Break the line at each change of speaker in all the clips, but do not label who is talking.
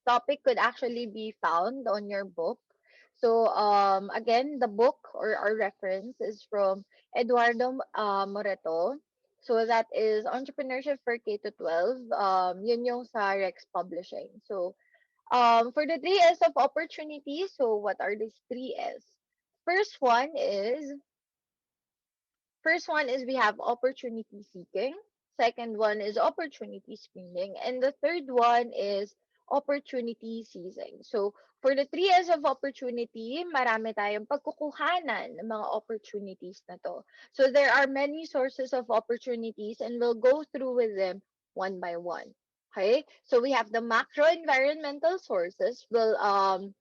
topic could actually be found on your book. So again, the book or our reference is from Eduardo Moreto. So that is Entrepreneurship for K to 12. Yun yung sa Rex Publishing. So for the three S of opportunity, so what are these three S? First one is First one is we have opportunity seeking. Second one is opportunity screening. And the third one is opportunity seizing. So, for the three S of opportunity, marami tayong pagkukuhanan ng mga opportunities na to. So, there are many sources of opportunities and we'll go through with them one by one. Okay? So, we have the macro environmental sources. We'll um,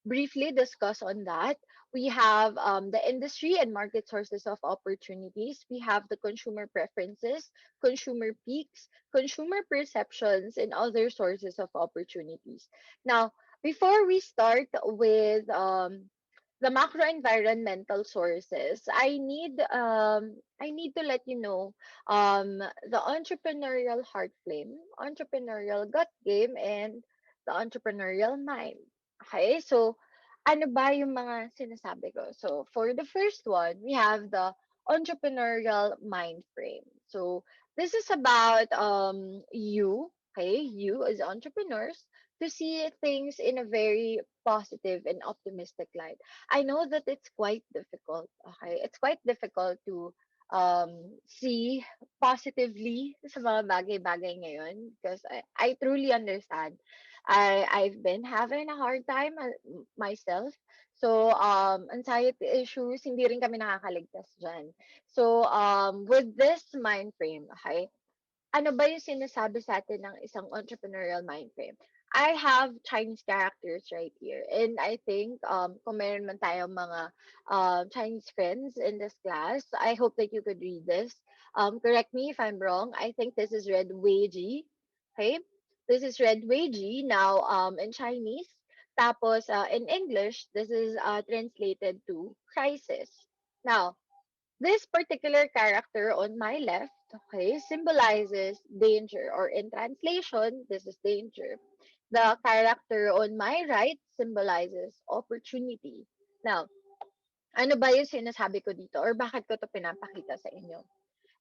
briefly discuss on that. We have the industry and market sources of opportunities. We have the consumer preferences, consumer peaks, consumer perceptions, and other sources of opportunities. Now, before we start with the macro environmental sources, I need to let you know the entrepreneurial heart flame, entrepreneurial gut game, and the entrepreneurial mind. Okay, so ano ba yung mga sinasabi ko? So, for the first one, we have the entrepreneurial mind frame. So, this is about you as entrepreneurs to see things in a very positive and optimistic light. I know that it's quite difficult, okay? It's quite difficult to see positively sa mga bagay-bagay ngayon because I truly understand. I've been having a hard time myself. So anxiety issues hindi rin kami nakakaligtas diyan. So with this mind frame, okay? Ano ba yung sinasabi sa atin ng isang entrepreneurial mind frame? I have Chinese characters right here. And I think kung meron man tayong mga Chinese friends in this class, I hope that you could read this. Correct me if I'm wrong. I think this is Red Wei Ji. Okay? This is Red Wei Ji. Now, in Chinese. Tapos, in English, this is translated to crisis. Now, this particular character on my left, okay, symbolizes danger, or in translation, this is danger. The character on my right symbolizes opportunity. Now, ano ba yung sinasabi ko dito or bakit ko to pinapakita sa inyo?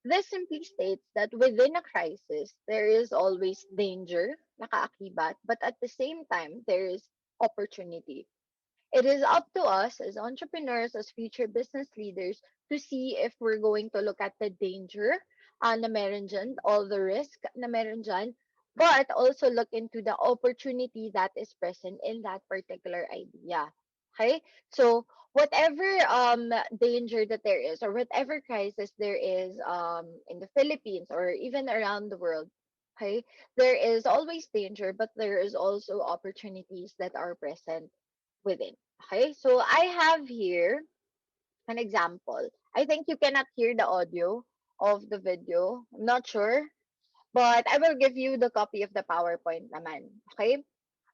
This simply states that within a crisis, there is always danger, nakaakibat, but at the same time, there is opportunity. It is up to us as entrepreneurs, as future business leaders, to see if we're going to look at the danger na meron dyan, all the risk na meron dyan, but also look into the opportunity that is present in that particular idea. Okay? So, whatever danger that there is, or whatever crisis there is in the Philippines or even around the world, okay, there is always danger, but there is also opportunities that are present within. Okay, so I have here an example. I think you cannot hear the audio of the video. I'm not sure, but I will give you the copy of the PowerPoint naman. Okay,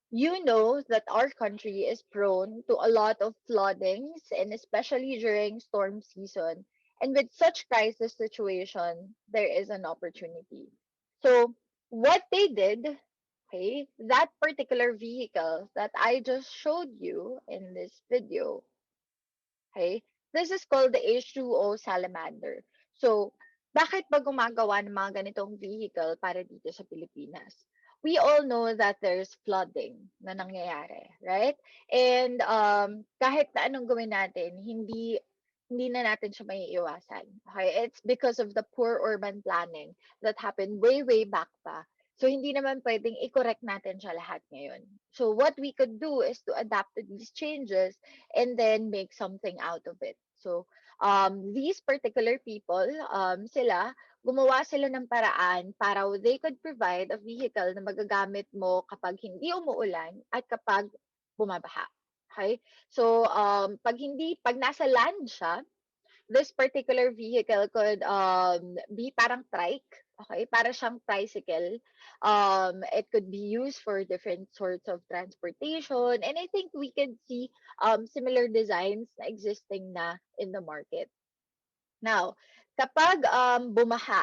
you know that our country is prone to a lot of floodings, and especially during storm season. And with such crisis situation, there is an opportunity. So what they did, okay, that particular vehicle that I just showed you in this video, okay, this is called the H2O salamander. So, bakit ba gumagawa ng mga ganitong vehicle para dito sa Pilipinas? We all know that there's flooding na nangyayari, right? And kahit na anong gawin natin, hindi na natin siya maiiwasan. Okay? It's because of the poor urban planning that happened way back pa. So, hindi naman pwedeng i-correct natin siya lahat ngayon. So, what we could do is to adapt to these changes and then make something out of it. So, these particular people, gumawa sila ng paraan para they could provide a vehicle na magagamit mo kapag hindi umuulan at kapag bumabaha. Okay? So, pag nasa land siya, this particular vehicle could be parang trike. Okay, para siyang tricycle. It could be used for different sorts of transportation, and I think we can see similar designs na existing na in the market. Now, kapag bumaha,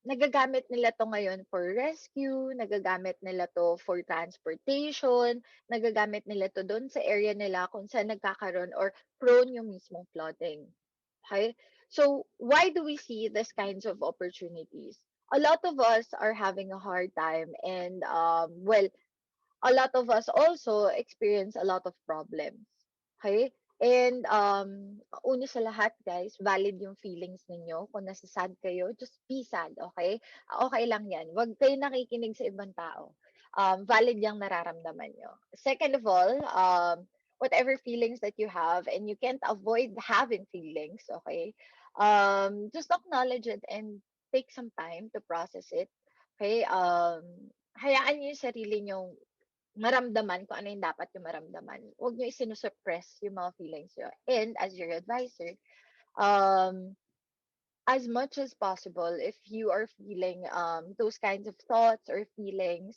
nagagamit nila 'to ngayon for rescue, nagagamit nila 'to for transportation, nagagamit nila 'to do'n sa area nila kung saan nagkakaroon or prone yung mismong flooding. Okay? So, why do we see these kinds of opportunities? A lot of us are having a hard time, and well, a lot of us also experience a lot of problems. Okay? And una sa lahat, guys, valid yung feelings ninyo. Kung nasa sad kayo, just be sad, okay? Okay lang yan. Huwag kayo nakikinig sa ibang tao. Valid yung nararamdaman nyo. Second of all, whatever feelings that you have, and you can't avoid having feelings, okay? Just acknowledge it and take some time to process it. Okay? Hayaan niyo yung sarili nyo maramdaman kung ano yung dapat yung maramdaman. Huwag niyo isinusuppress yung mga feelings niyo. And as your advisor, um, as much as possible, if you are feeling those kinds of thoughts or feelings,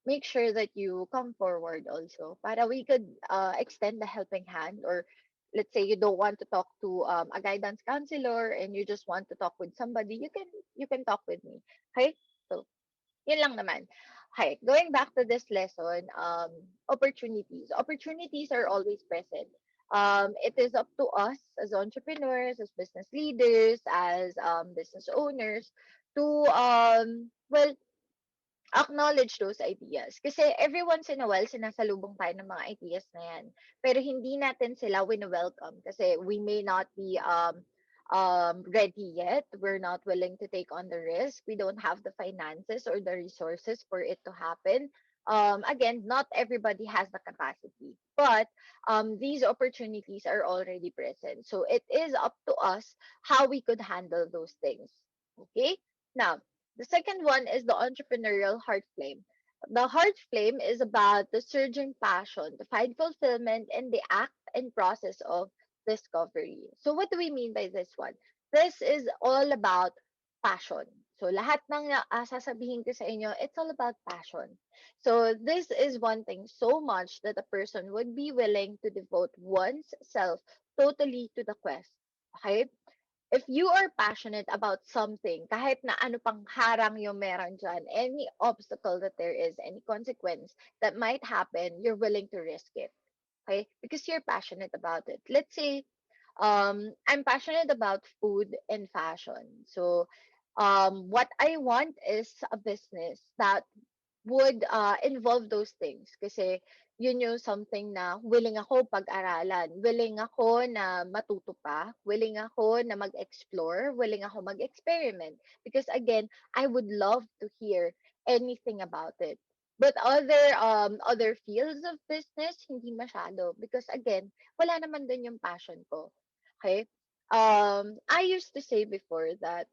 make sure that you come forward also para we could extend the helping hand. Or let's say you don't want to talk to a guidance counselor and you just want to talk with somebody, you can talk with me. Okay? So yun lang naman. Okay, going back to this lesson, opportunities. Opportunities are always present. It is up to us as entrepreneurs, as business leaders, as business owners to, well, acknowledge those ideas. Kasi every once in a while, sinasalubong tayo ng mga ideas na yan. Pero hindi natin sila win-welcome kasi we may not be ready yet. We're not willing to take on the risk. We don't have the finances or the resources for it to happen. Again, not everybody has the capacity, but these opportunities are already present. So it is up to us how we could handle those things. Okay? Now, the second one is the entrepreneurial heart flame. The heart flame is about the surging passion to find fulfillment in the act and process of discovery. So what do we mean by this one? This is all about passion. So lahat ng sasabihin ko sa inyo, it's all about passion. So this is one thing so much that a person would be willing to devote one's self totally to the quest. Okay? If you are passionate about something, kahit na ano pang harang yung meron dyan, any obstacle that there is, any consequence that might happen, you're willing to risk it. Okay? Because you're passionate about it. Let's say, I'm passionate about food and fashion. So, what I want is a business that would involve those things kasi yun yung something na willing ako pag-aralan, willing ako na matuto pa, willing ako na mag-explore, willing ako mag-experiment. Because again, I would love to hear anything about it. But other fields of business, hindi masyado. Because again, wala naman dun yung passion ko. Okay? I used to say before that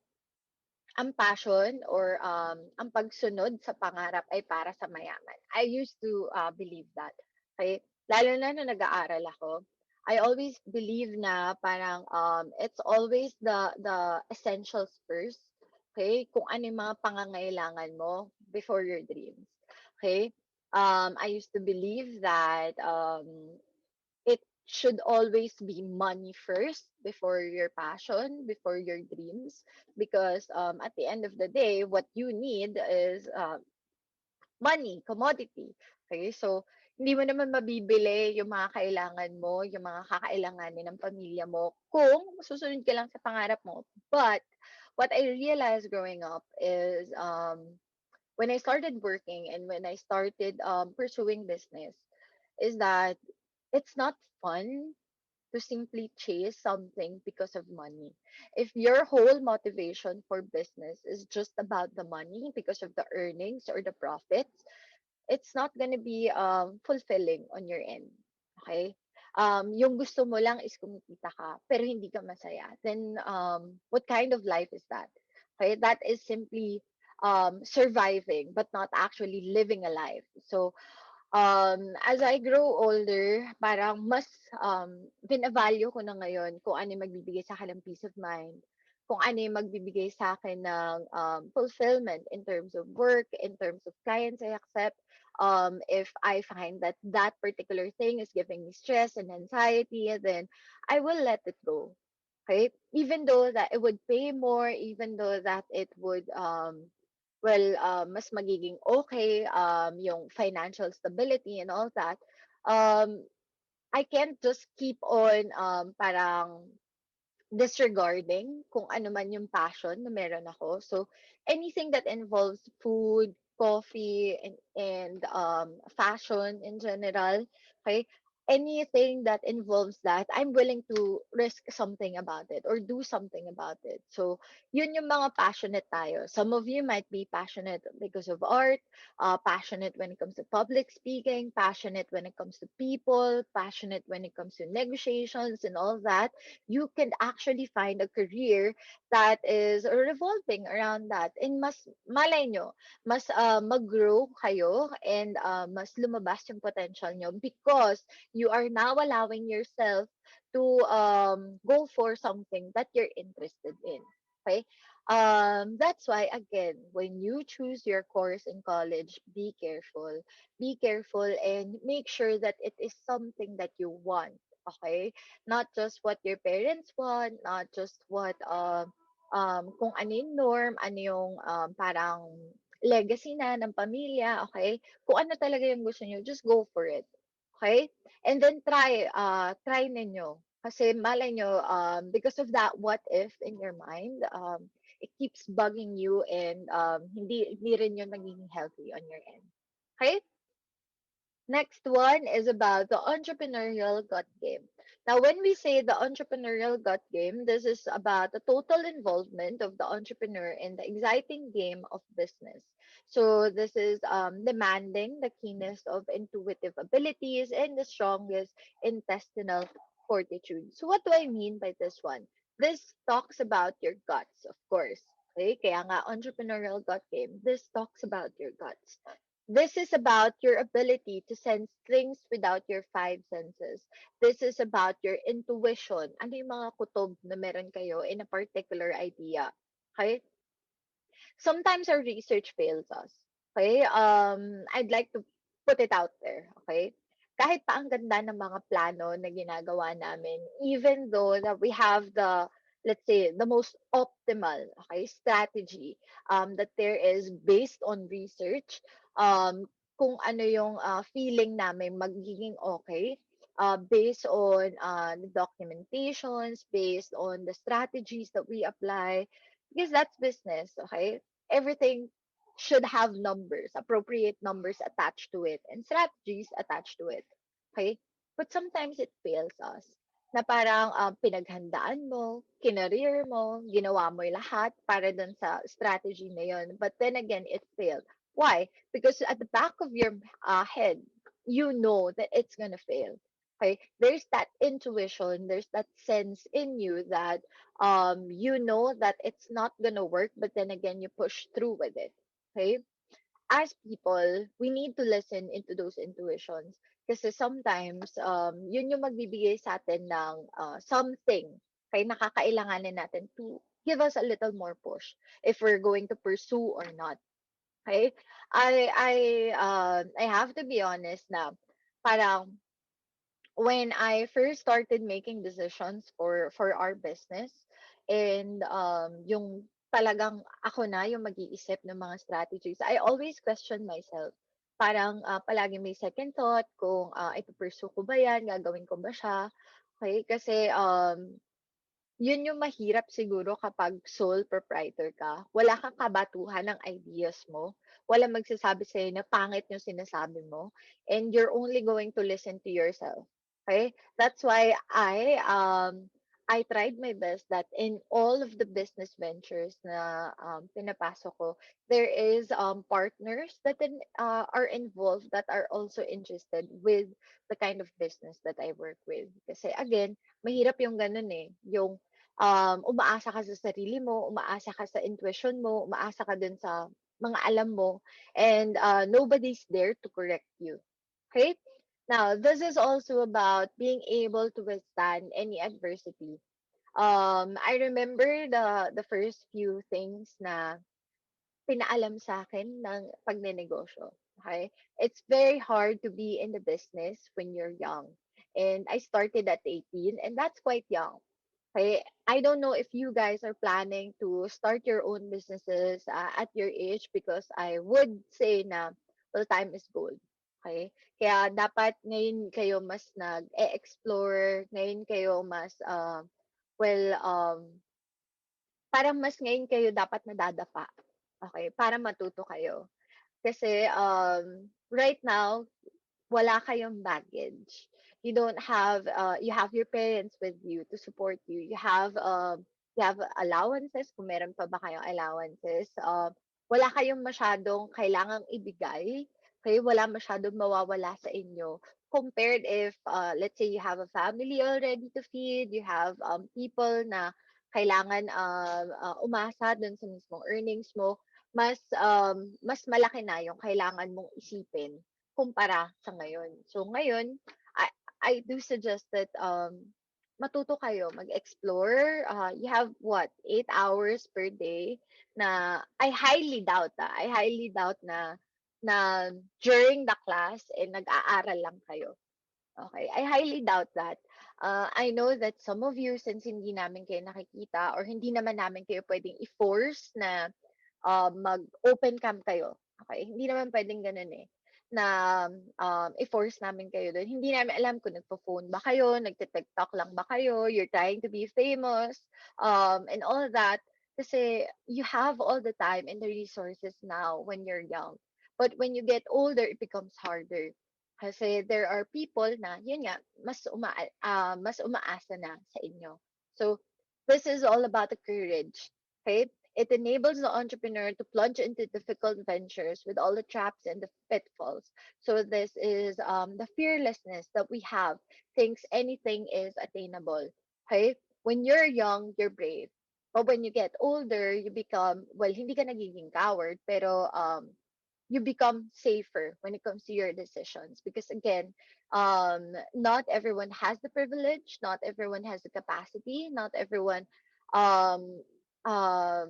ang passion or ang pagsunod sa pangarap ay para sa mayaman. I used to believe that. Okay? Lalo na nung nag-aaral ako, I always believe na parang it's always the essentials first. Okay? Kung ano yung mga pangangailangan mo before your dreams. Okay? I used to believe that it should always be money first before your passion, before your dreams. Because at the end of the day, what you need is money, commodity. Okay, so hindi mo naman mabibili yung mga kailangan mo, yung mga kakailanganin ng pamilya mo kung susunod ka lang sa pangarap mo. But what I realized growing up is when I started working and when I started pursuing business, is that it's not fun to simply chase something because of money. If your whole motivation for business is just about the money because of the earnings or the profits, it's not gonna be fulfilling on your end. Okay? Yung gusto mo lang is kumikita ka, pero hindi ka masaya. Then, what kind of life is that? Okay? That is simply surviving, but not actually living a life. So, as I grow older, parang mas bina-value ko na ngayon kung ano yung magbibigay sa akin ng peace of mind, kung ano yung magbibigay sa akin ng fulfillment in terms of work, in terms of clients I accept. If I find that that particular thing is giving me stress and anxiety, then I will let it go. Okay? Even though that it would pay more, even though that it would mas magiging okay yung financial stability and all that, um I can't just keep on parang disregarding kung ano man yung passion na meron ako. So, anything that involves food, coffee, and fashion in general, okay? Anything that involves that, I'm willing to risk something about it or do something about it. So, yun yung mga passionate tayo. Some of you might be passionate because of art, passionate when it comes to public speaking, passionate when it comes to people, passionate when it comes to negotiations and all that. You can actually find a career that is revolving around that. And mas malay nyo, mas mag-grow kayo and mas lumabas yung potential nyo because you are now allowing yourself to go for something that you're interested in. Okay? That's why, again, when you choose your course in college, be careful. Be careful and make sure that it is something that you want. Okay? Not just what your parents want, not just what kung ano yung norm, ano yung parang legacy na ng pamilya, okay? Kung ano talaga yung gusto niyo, just go for it. Okay? And then try ninyo. Kasi malay nyo, because of that what if in your mind, it keeps bugging you and hindi rin yun nagiging healthy on your end. Okay? Next one is about the entrepreneurial gut game. Now, when we say the entrepreneurial gut game, this is about the total involvement of the entrepreneur in the exciting game of business. So, this is demanding the keenness of intuitive abilities and the strongest intestinal fortitude. So, what do I mean by this one? This talks about your guts, of course. Okay, kaya nga entrepreneurial gut game. This talks about your guts. This is about your ability to sense things without your five senses. This is about your intuition. Ano yung mga kutob na meron kayo in a particular idea. Okay? Sometimes our research fails us. Okay? I'd like to put it out there. Okay? Kahit pa ang ganda ng mga plano na ginagawa namin, even though that we have the, let's say, the most optimal, okay, strategy that there is based on research, kung ano yung feeling namin magiging okay, based on the documentations, based on the strategies that we apply, because that's business, okay? Everything should have numbers, appropriate numbers attached to it, and strategies attached to it. Okay? But sometimes it fails us. Na parang pinaghandaan mo, kinareer mo, ginawa mo yung lahat para dun sa strategy na yun. But then again, it failed. Why? Because at the back of your head, you know that it's gonna fail. Okay? There's that intuition, there's that sense in you that you know that it's not gonna work, but then again you push through with it. Okay? As people, we need to listen into those intuitions kasi sometimes yun yung magbibigay sa atin ng something kaya nakakailanganin natin to give us a little more push if we're going to pursue or not. Okay? I have to be honest na parang when I first started making decisions for our business and yung talagang ako na yung mag-iisip ng mga strategies, I always question myself. Parang palagi may second thought kung ipupursue ko ba yan, gagawin ko ba siya. Okay? Kasi yun yung mahirap siguro kapag sole proprietor ka. Wala kang kabatuhan ng ideas mo. Walang magsasabi sa'yo na pangit yung sinasabi mo. And you're only going to listen to yourself. Okay? That's why I tried my best that in all of the business ventures na pinapasok ko, there is partners that are involved that are also interested with the kind of business that I work with. Kasi again, mahirap yung ganun eh. Yung umaasa ka sa sarili mo, umaasa ka sa intuition mo, umaasa ka dun sa mga alam mo, and nobody's there to correct you. Okay? Now, this is also about being able to withstand any adversity. I remember the first few things na pinaalam sa akin ng pagnenegosyo. Okay? It's very hard to be in the business when you're young. And I started at 18, and that's quite young. Okay, I don't know if you guys are planning to start your own businesses at your age, because I would say na, well, time is gold. Okay? Kaya dapat ngayon kayo mas nag-explore, ngayon kayo mas, well, parang mas ngayon kayo dapat nadadapa. Okay? Para matuto kayo. Kasi right now, wala kayong baggage. You don't have you have your parents with you to support you. You have allowances kung meron pa ba kayong allowances. Wala kayong masyadong kailangang ibigay. Okay, wala masyadong mawawala sa inyo compared if let's say you have a family already to feed, you have people na kailangan umasa dun sa mismong earnings mo, mas malaki na yung kailangan mong isipin kumpara sa ngayon. So ngayon, I I do suggest that matuto kayo mag-explore. You have what, 8 hours per day na I highly doubt na during the class nag-aaral lang kayo. Okay, I highly doubt that. I know that some of you, since hindi namin kayo nakikita or hindi naman namin kayo pwedeng i-force na mag-open cam kayo. Okay? Hindi naman pwedeng ganun eh. Na i-force namin kayo doon. Hindi namin alam kung nagpo-phone ba kayo, nagte-TikTok lang ba kayo, you're trying to be famous, and all that. Kasi you have all the time and the resources now when you're young. But when you get older, it becomes harder. Kasi there are people na, yun nga, mas umaasa na sa inyo. So, this is all about the courage. Okay? It enables the entrepreneur to plunge into difficult ventures with all the traps and the pitfalls. So this is the fearlessness that we have, thinks anything is attainable. Okay? When you're young, you're brave. But when you get older, you become, well, hindi ka nagiging coward, pero you become safer when it comes to your decisions, because again, not everyone has the privilege, not everyone has the capacity, not everyone um um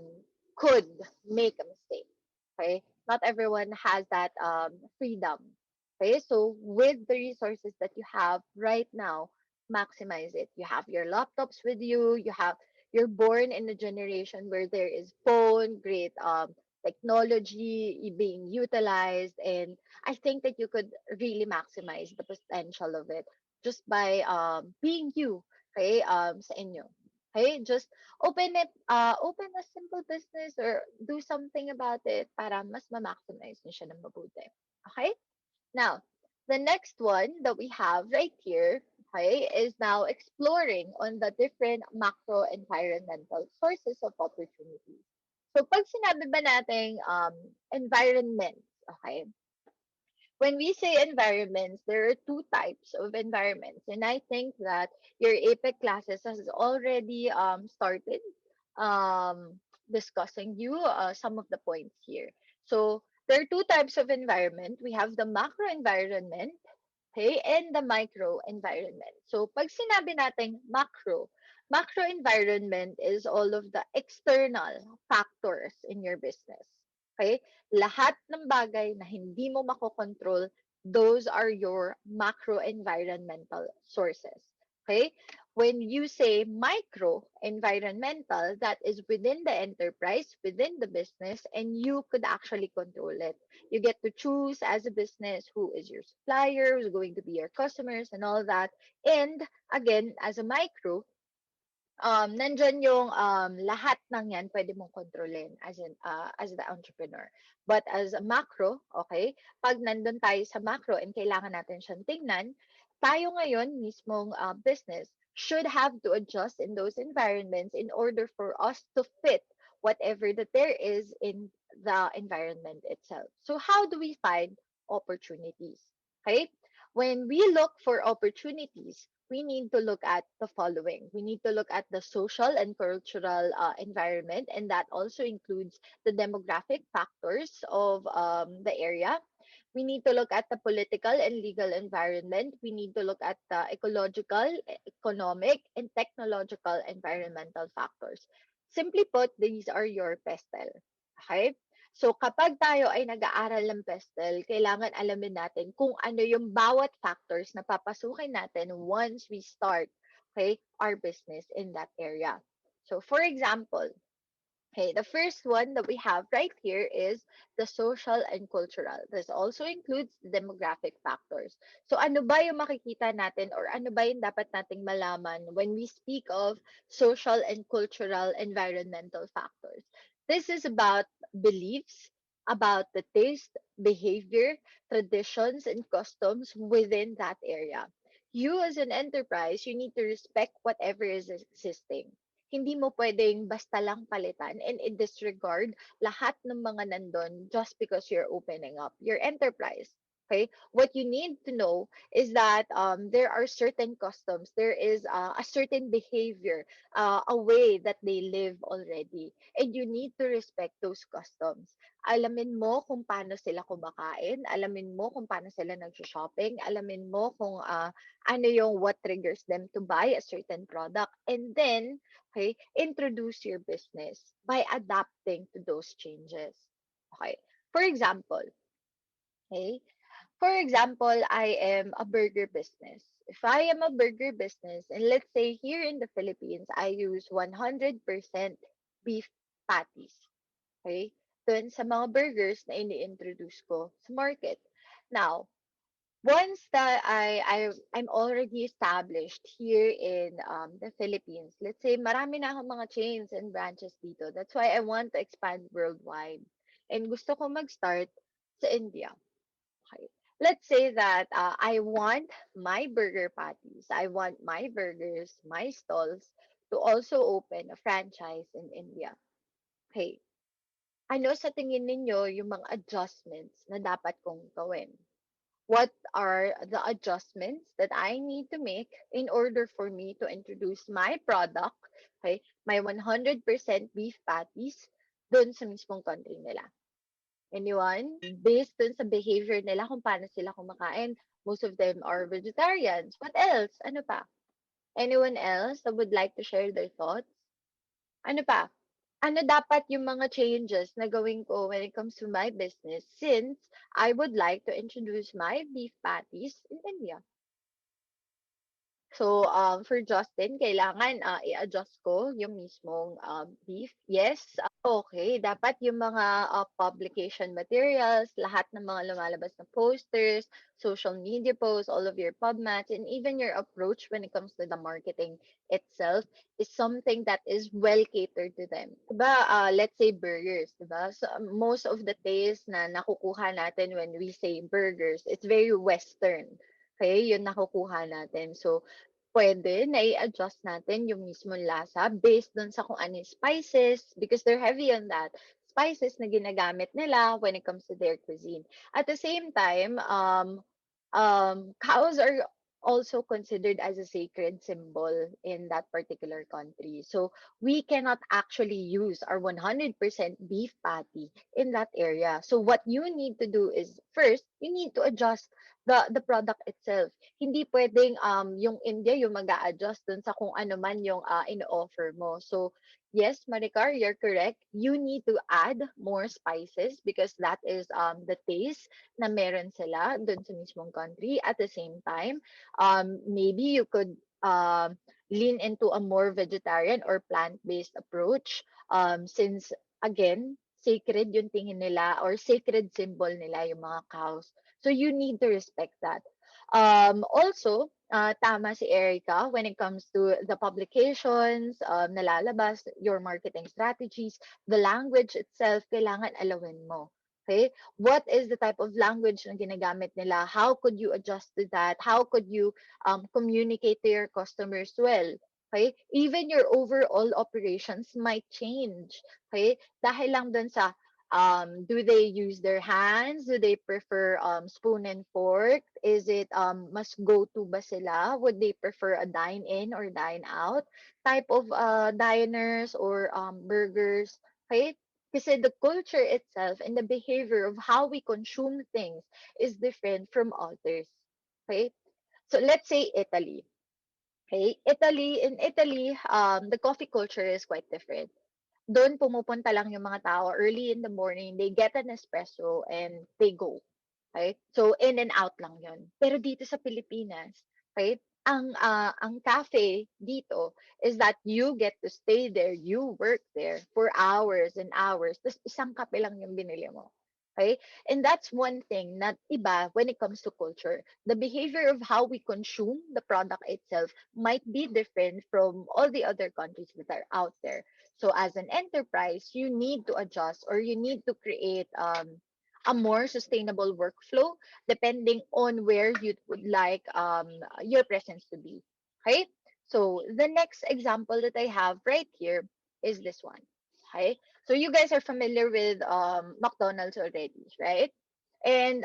could make a mistake. Okay, not everyone has that freedom. Okay, so with the resources that you have right now, maximize it. You have your laptops with you, you're born in a generation where there is phone, great technology being utilized, and I think that you could really maximize the potential of it just by being you. Okay, sa inyo. Okay, just open a simple business or do something about it para mas ma-maximize niyo siya ng mabuti. Okay, now the next one that we have right here, okay, is now exploring on the different macro environmental sources of opportunities. So pag sinabi ba nating environment, okay, when we say environments, there are two types of environments. And I think that your APEC classes has already started um, discussing you some of the points here. So there are two types of environment. We have the macro environment, okay, and the micro environment. So pag sinabi natin macro environment is all of the external factors in your business. Okay? Lahat ng bagay na hindi mo makokontrol, those are your macro environmental sources. Okay? When you say micro environmental, that is within the enterprise, within the business, and you could actually control it. You get to choose as a business who is your supplier, who's going to be your customers, and all that. And again, as a micro, nandyan yung lahat ng yan pwede mong kontrolin as the entrepreneur. But as a macro, okay, pag nandun tayo sa macro and kailangan natin siyang tingnan, tayo ngayon mismong business should have to adjust in those environments in order for us to fit whatever that there is in the environment itself. So how do we find opportunities? Okay? When we look for opportunities, we need to look at the following. We need to look at the social and cultural environment, and that also includes the demographic factors of the area. We need to look at the political and legal environment. We need to look at the ecological, economic, and technological environmental factors. Simply put, these are your PESTEL. Okay? So kapag tayo ay nag-aaral ng PESTEL, kailangan alamin natin kung ano yung bawat factors na papasukin natin once we start. okay, our business in that area. So for example, okay, the first one that we have right here is the social and cultural. This also includes the demographic factors. So ano ba yung makikita natin or ano ba yung dapat nating malaman when we speak of social and cultural environmental factors? This is about beliefs, about the taste, behavior, traditions, and customs within that area. You as an enterprise, you need to respect whatever is existing. Hindi mo pwedeng basta lang palitan and i-disregard lahat ng mga nandun just because you're opening up your enterprise. Okay? What you need to know is that there are certain customs, there is a certain behavior, a way that they live already. And you need to respect those customs. Alamin mo kung paano sila kumakain, alamin mo kung paano sila nag-shopping, alamin mo kung ano yung what triggers them to buy a certain product. And then, okay, introduce your business by adapting to those changes. Okay. For example, okay, for example, I am a burger business. If I am a burger business, and let's say here in the Philippines, I use 100% beef patties. Okay? Dun sa mga burgers na ini-introduce ko sa market. Now, once that I'm already established here in the Philippines, let's say marami na akong mga chains and branches dito. That's why I want to expand worldwide. And gusto ko mag-start sa India. Okay. Let's say that I want my burger patties, I want my burgers, my stalls to also open a franchise in India. Okay. Ano sa tingin ninyo yung mga adjustments na dapat kong gawin? What are the adjustments that I need to make in order for me to introduce my product, okay, my 100% beef patties, dun sa mismong country nila? Anyone? Based dun sa behavior nila kung paano sila kumakain. Most of them are vegetarians. What else? Ano pa? Anyone else that would like to share their thoughts? Ano pa? Ano dapat yung mga changes na gawin ko when it comes to my business since I would like to introduce my beef patties in India? So, for Justin, kailangan i-adjust ko yung mismong beef. Yes, okay. Dapat yung mga publication materials, lahat ng mga lumalabas na posters, social media posts, all of your PubMats, and even your approach when it comes to the marketing itself is something that is well catered to them. Diba, let's say burgers, diba? So, most of the taste na nakukuha natin when we say burgers, it's very Western. Okay, yun nakukuha natin. So, pwede na i-adjust natin yung mismong lasa based dun sa kung ano yung spices because they're heavy on that. Spices na ginagamit nila when it comes to their cuisine. At the same time, cows are also considered as a sacred symbol in that particular country. So we cannot actually use our 100% beef patty in that area. So what you need to do is first, you need to adjust the product itself. Hindi pwedeng yung India yung mag-a-adjust dun sa kung ano man yung in-offer mo. So yes, Maricar, you're correct. You need to add more spices because that is the taste na meron sila dun sa mismong country. At the same time, maybe you could lean into a more vegetarian or plant-based approach since, again, sacred yung tingin nila or sacred symbol nila yung mga cows. So you need to respect that. Also, tama si Erica when it comes to the publications, nalalabas, your marketing strategies, the language itself, kailangan alawin mo. Okay? What is the type of language na ginagamit nila? How could you adjust to that? How could you communicate to your customers well? Okay? Even your overall operations might change. Okay? Dahil lang dun sa do they use their hands? Do they prefer spoon and fork? Is it must go to ba sila? Would they prefer a dine in or dine out type of diners or burgers? Okay? Kasi the culture itself and the behavior of how we consume things is different from others. Okay? So let's say Italy. Okay? In Italy, the coffee culture is quite different. Doon pumupunta lang yung mga tao early in the morning, they get an espresso and they go. Okay? So in and out lang yun. Pero dito sa Pilipinas, okay? ang cafe dito is that you get to stay there, you work there for hours and hours. Tapos isang kape lang yung binili mo. Okay? And that's one thing na iba when it comes to culture. The behavior of how we consume the product itself might be different from all the other countries that are out there. So as an enterprise, you need to adjust or you need to create a more sustainable workflow depending on where you would like your presence to be. Okay? So the next example that I have right here is this one. Okay? So you guys are familiar with McDonald's already, right? And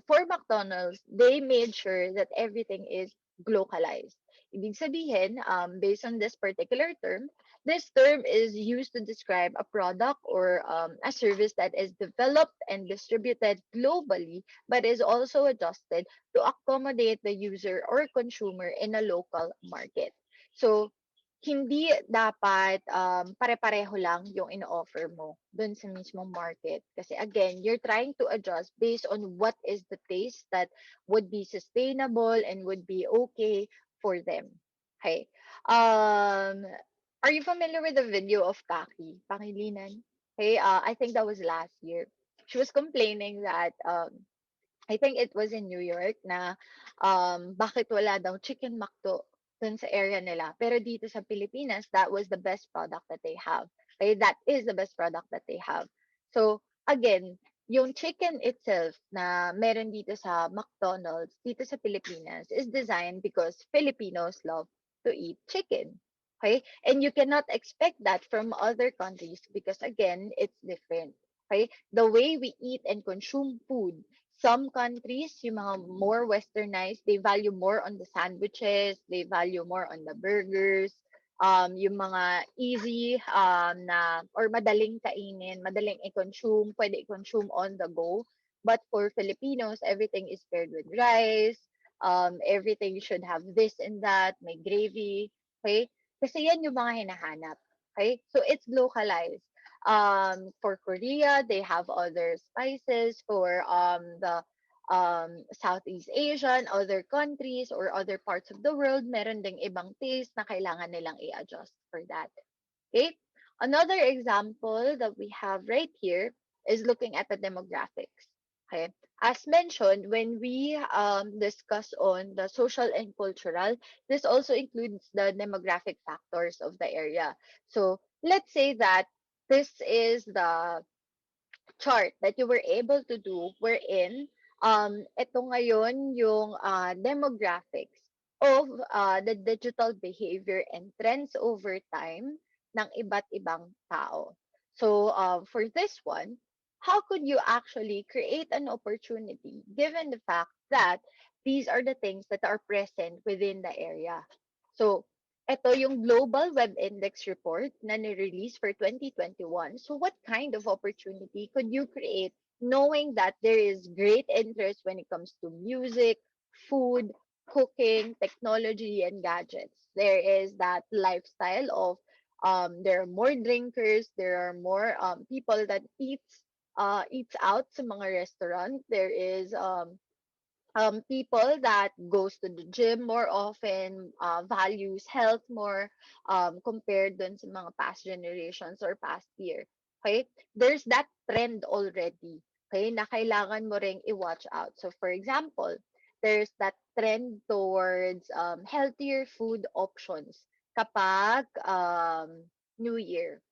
for McDonald's, they made sure that everything is localized. Ibig sabihin, based on this particular term, this term is used to describe a product or a service that is developed and distributed globally, but is also adjusted to accommodate the user or consumer in a local market. So, hindi dapat pare-pareho lang yung ino-offer mo dun sa mismong market. Kasi again, you're trying to adjust based on what is the taste that would be sustainable and would be okay for them. Okay. Um, are you familiar with the video of Kaki, Pangilinan? Okay, I think that was last year. She was complaining that I think it was in New York na bakit wala daw chicken McDo dun sa area nila. Pero dito sa Pilipinas, that was the best product that they have. Okay, that is the best product that they have. So, again, yung chicken itself na meron dito sa McDonald's, dito sa Pilipinas, is designed because Filipinos love to eat chicken. Okay? And you cannot expect that from other countries because, again, it's different. Okay? The way we eat and consume food, some countries, yung mga more westernized, they value more on the sandwiches, they value more on the burgers, yung mga easy na or madaling kainin, madaling i-consume, pwede i-consume on the go. But for Filipinos, everything is paired with rice. Everything should have this and that, may gravy. Okay? Kasi yan yung mga hinahanap. Okay? So it's localized. For Korea, they have other spices. For the Southeast Asian, other countries, or other parts of the world, meron ding ibang taste na kailangan nilang i-adjust for that. Okay? Another example that we have right here is looking at the demographics. Okay? As mentioned, when we discuss on the social and cultural, this also includes the demographic factors of the area. So let's say that this is the chart that you were able to do wherein ito ngayon yung demographics of the digital behavior and trends over time ng iba't ibang tao. So for this one, how could you actually create an opportunity given the fact that these are the things that are present within the area? So ito yung Global Web Index report na ni-release for 2021. So what kind of opportunity could you create knowing that there is great interest when it comes to music, food, cooking, technology, and gadgets? There is that lifestyle of there are more drinkers, there are more people that eats out sa mga restaurant. There is people that goes to the gym more often, values health more compared dun sa mga past generations or past year. Okay? There's that trend already. Okay? Na kailangan mo ring i-watch out. So for example, there's that trend towards healthier food options kapag New Year.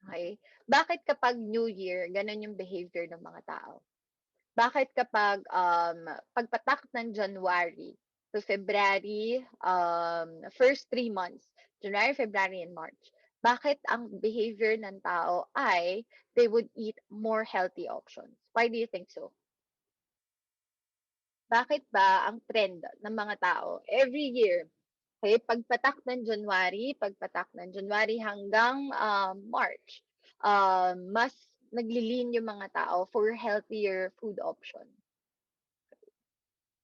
Okay? Bakit kapag New Year, ganun yung behavior ng mga tao? Bakit kapag pagpatak ng January to February, first 3 months, January, February, and March, bakit ang behavior ng tao ay they would eat more healthy options? Why do you think so? Bakit ba ang trend ng mga tao every year, okay, pagpatak ng January hanggang March, mas naglilin yung mga tao for healthier food option?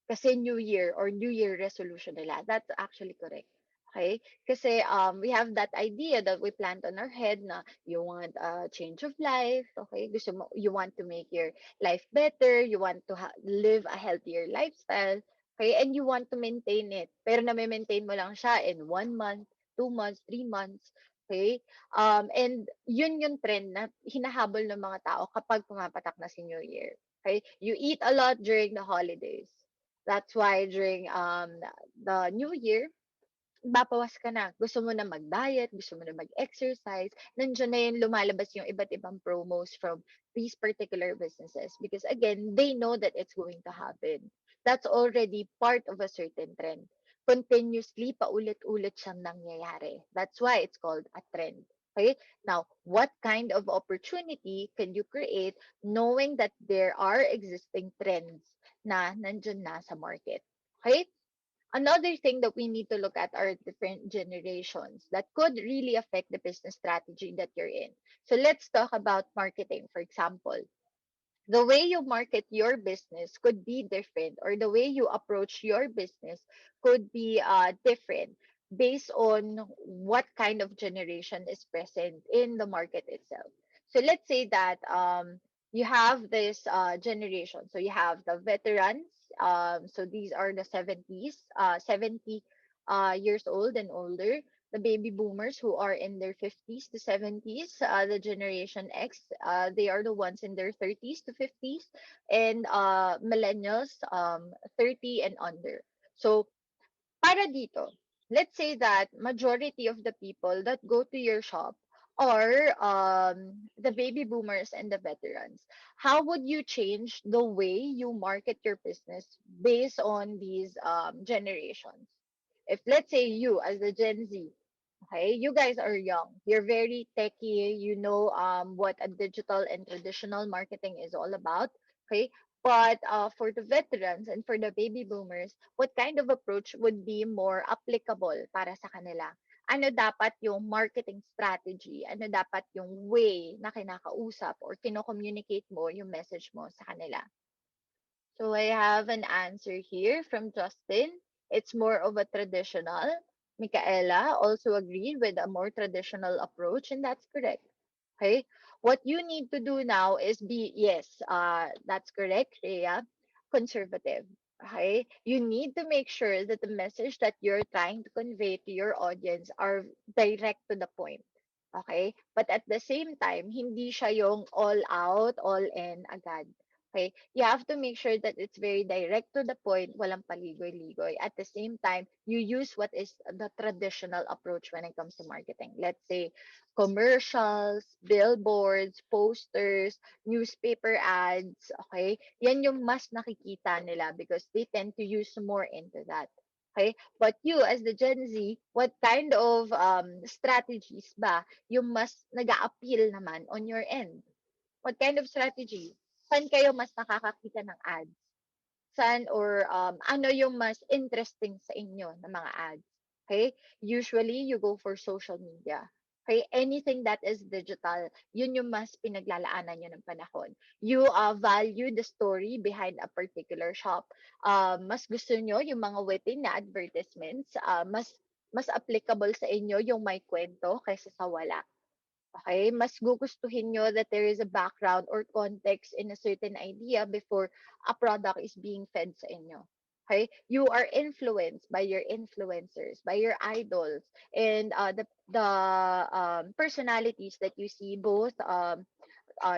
Kasi New Year or New Year resolution nila. That's actually correct. Okay? Kasi we have that idea that we plant on our head na you want a change of life. Okay? Gusto mo, you want to make your life better. You want to live a healthier lifestyle. Okay? And you want to maintain it. Pero na-maintain mo lang siya in 1 month, 2 months, 3 months. Okay? And yun yung trend na hinahabol ng mga tao kapag pumapatak na si New Year. Okay? You eat a lot during the holidays. That's why during the New Year, babawas ka na. Gusto mo na mag-diet, gusto mo na mag-exercise, nandiyan na yung lumalabas yung iba't ibang promos from these particular businesses because again, they know that it's going to happen. That's already part of a certain trend. Continuously, paulit-ulit siyang nangyayari. That's why it's called a trend. Okay? Now, what kind of opportunity can you create knowing that there are existing trends na nandyan na sa market? Okay? Another thing that we need to look at are different generations that could really affect the business strategy that you're in. So let's talk about marketing, for example. The way you market your business could be different, or the way you approach your business could be different based on what kind of generation is present in the market itself. So let's say that you have this generation. So you have the veterans. So these are the 70s, 70 years old and older, the baby boomers who are in their 50s to 70s, the Generation X, they are the ones in their 30s to 50s, and millennials, 30 and under. So, para dito, let's say that majority of the people that go to your shop are the baby boomers and the veterans. How would you change the way you market your business based on these generations? If let's say you as the Gen Z, okay, you guys are young, you're very techy, you know what a digital and traditional marketing is all about, okay? But for the veterans and for the baby boomers, what kind of approach would be more applicable para sa kanila? Ano dapat yung marketing strategy? Ano dapat yung way na kinakausap or kino-communicate mo yung message mo sa kanila? So I have an answer here from Justin. It's more of a traditional. Michaela also agreed with a more traditional approach, and that's correct. Okay. What you need to do now is be, yes, that's correct, Rhea, conservative. Okay. You need to make sure that the message that you're trying to convey to your audience are direct to the point. Okay? But at the same time, hindi siya yung all out, all in agad. Okay? You have to make sure that it's very direct to the point, walang paligoy-ligoy. At the same time, you use what is the traditional approach when it comes to marketing. Let's say commercials, billboards, posters, newspaper ads, okay? Yan yung mas nakikita nila because they tend to use more into that. Okay? But you, as the Gen Z, what kind of strategies ba yung mas nag-a-appeal naman on your end? What kind of strategy? Saan kayo mas nakakakita ng ads? Saan or ano yung mas interesting sa inyo na mga ads? Okay? Usually, you go for social media. Okay? Anything that is digital, yun yung mas pinaglalaanan nyo ng panahon. You value the story behind a particular shop. Mas gusto nyo yung mga witty na advertisements. Mas applicable sa inyo yung may kwento kaysa sa wala. Okay, mas gugustuhin nyo that there is a background or context in a certain idea before a product is being fed sa inyo. Okay, you are influenced by your influencers, by your idols, and the personalities that you see both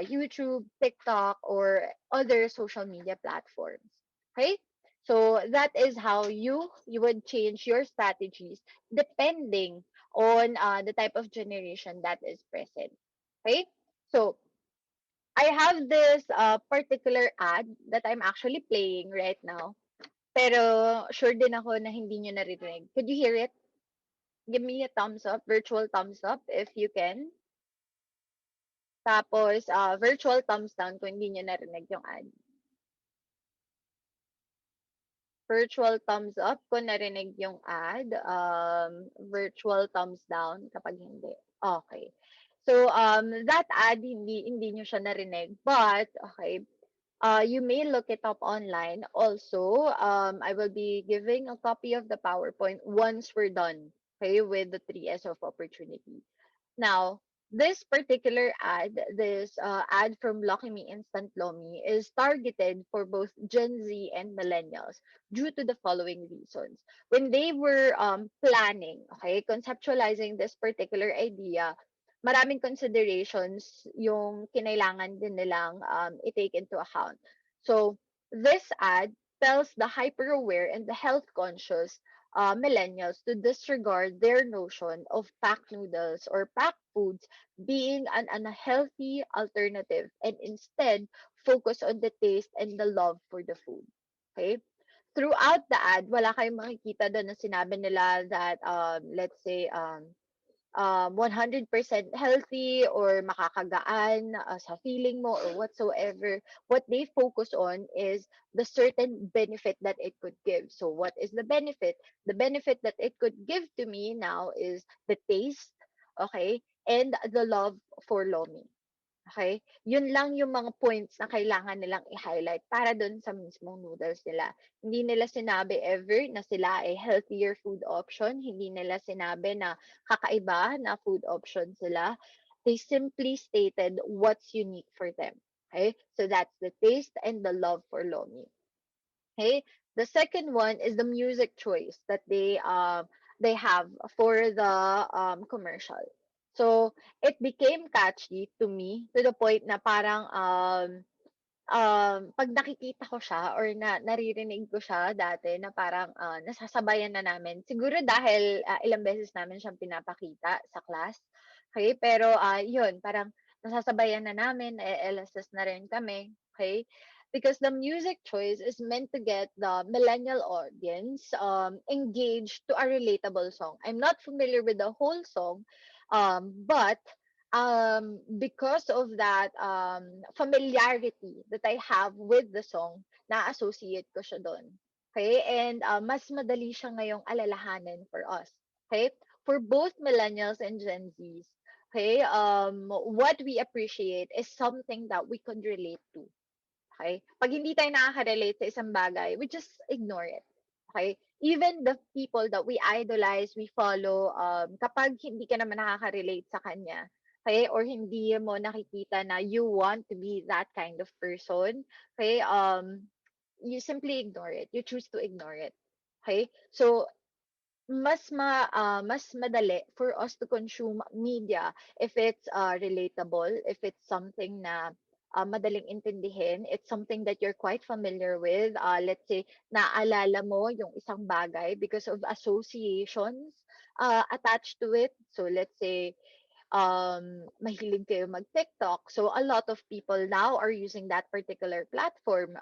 YouTube, TikTok, or other social media platforms. Okay? So that is how you would change your strategies depending on the type of generation that is present. Okay? So I have this particular ad that I'm actually playing right now. Pero sure din ako na hindi nyo naririnig. Could you hear it? Give me a thumbs up, virtual thumbs up if you can. Tapos, virtual thumbs down kung hindi nyo narinig yung ad. Virtual thumbs up kung narinig yung ad. Virtual thumbs down kapag hindi. Okay. So, that ad, hindi nyo siya narinig. But, okay, you may look it up online. Also, I will be giving a copy of the PowerPoint once we're done, okay, with the 3S of opportunity. Now, This particular ad, this ad from Lucky Me Instant Lomi, is targeted for both Gen Z and millennials due to the following reasons. When they were planning, okay, conceptualizing this particular idea, maraming considerations yung kinailangan din nilang i-take into account. So, this ad tells the hyper-aware and the health-conscious millennials to disregard their notion of packed noodles or packed foods being an unhealthy alternative and instead focus on the taste and the love for the food. Okay? Throughout the ad, wala kayong makikita doon na sinabi nila that, let's say, 100% healthy or makakagaan sa feeling mo or whatsoever. What they focus on is the certain benefit that it could give. So what is the benefit? The benefit that it could give to me now is the taste, okay, and the love for Lomi. Okay? Yun lang yung mga points na kailangan nilang i-highlight para dun sa mismong noodles nila. Hindi nila sinabi ever na sila ay healthier food option. Hindi nila sinabi na kakaiba na food option sila. They simply stated what's unique for them. Okay? So that's the taste and the love for Lomi. Okay. The second one is the music choice that they have for the commercial. So it became catchy to me to the point na parang pag nakikita ko siya or naririnig ko siya dati na parang nasasabayan na namin. Siguro dahil ilang beses namin siyang pinapakita sa class. Okay, pero yun, parang nasasabayan na namin, LSS na rin kami. Okay? Because the music choice is meant to get the millennial audience engaged to a relatable song. I'm not familiar with the whole song, but because of that familiarity that I have with the song, na-associate ko siya doon. Okay? And mas madali siya ngayong alalahanin for us. Okay? For both millennials and Gen Zs, okay, what we appreciate is something that we could relate to. Okay? Pag hindi tayo nakaka-relate sa isang bagay, we just ignore it. Okay? Even the people that we idolize, we follow, kapag hindi ka naman nakaka-relate sa kanya, okay, or hindi mo nakikita na you want to be that kind of person, okay, you simply ignore it. You choose to ignore it. Okay? So, mas madali for us to consume media if it's relatable, if it's something na madaling intindihin, it's something that you're quite familiar with. Let's say, naalala mo yung isang bagay because of associations attached to it. So let's say, mahilig kayo mag-TikTok. So a lot of people now are using that particular platform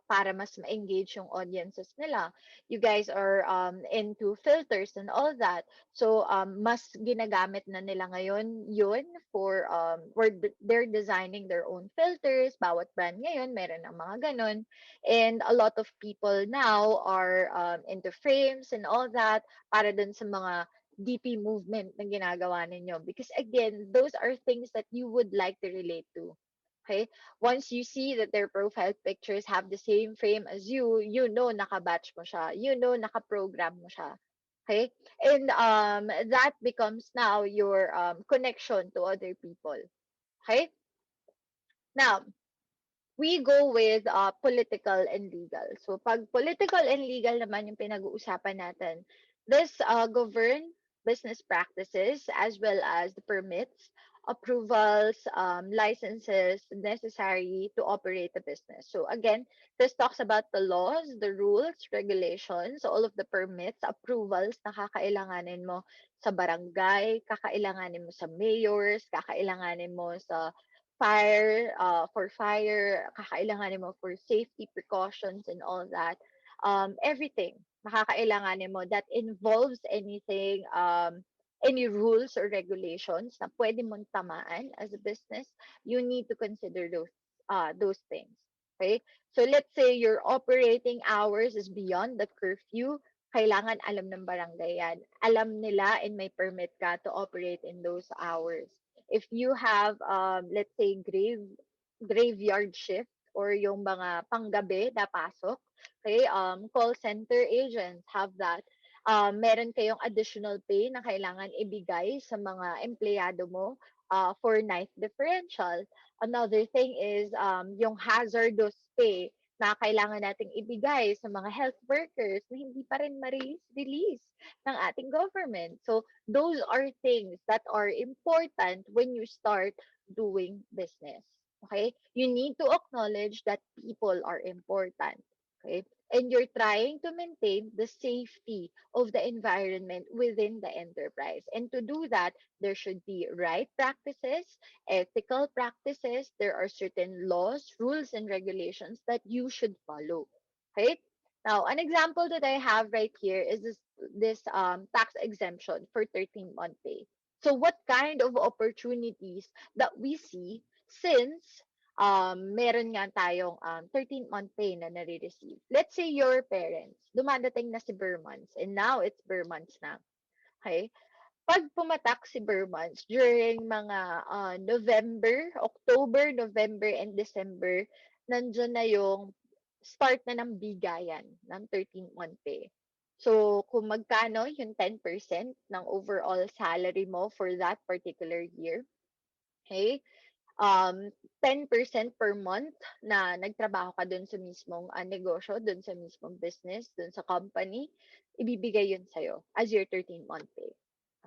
para mas ma-engage yung audiences nila. You guys are into filters and all that. So mas ginagamit na nila ngayon yun for where they're designing their own filters. Bawat brand ngayon meron ng mga ganun. And a lot of people now are into frames and all that para dun sa mga DP movement na ginagawa ninyo. Because again, those are things that you would like to relate to. Okay? Once you see that their profile pictures have the same frame as you know naka-batch mo siya. You know naka-program mo siya. Okay? And that becomes now your connection to other people. Okay? Now, we go with political and legal. So pag political and legal naman yung pinag-uusapan natin, this govern business practices as well as the permits, approvals, licenses necessary to operate the business. So again, this talks about the laws, the rules, regulations, all of the permits, approvals na kakailanganin mo sa barangay, kakailanganin mo sa mayors, kakailanganin mo sa for fire, kakailanganin mo for safety precautions and all that. Everything makakailanganin mo that involves anything, any rules or regulations na pwede mong tamaan as a business, you need to consider those things. Okay? So let's say your operating hours is beyond the curfew, kailangan alam ng barangay yan. Alam nila and may permit ka to operate in those hours. If you have let's say graveyard shift or yung mga panggabi na pasok, okay, call center agents have that. meron kayong additional pay na kailangan ibigay sa mga empleyado mo for night differential. Another thing is yung hazardous pay na kailangan nating ibigay sa mga health workers na hindi pa rin ma-release ng ating government. So, those are things that are important when you start doing business. Okay? You need to acknowledge that people are important. Okay? And you're trying to maintain the safety of the environment within the enterprise. And to do that, there should be right practices, ethical practices. There are certain laws, rules, and regulations that you should follow. Okay? Now, an example that I have right here is this tax exemption for 13-month pay. So, what kind of opportunities that we see since meron nga tayong 13-month pay na nare-receive. Let's say your parents, dumadating na si Burr months and now it's Burr months na. Okay? Pag pumatak si Burr months during mga November, October, November, and December, nandyan na yung start na ng bigayan ng 13-month pay. So, kung magkano yung 10% ng overall salary mo for that particular year, okay? 10% per month na nagtrabaho ka dun sa mismong negosyo, dun sa mismong business, dun sa company, ibibigay yun sa'yo as your 13-month pay.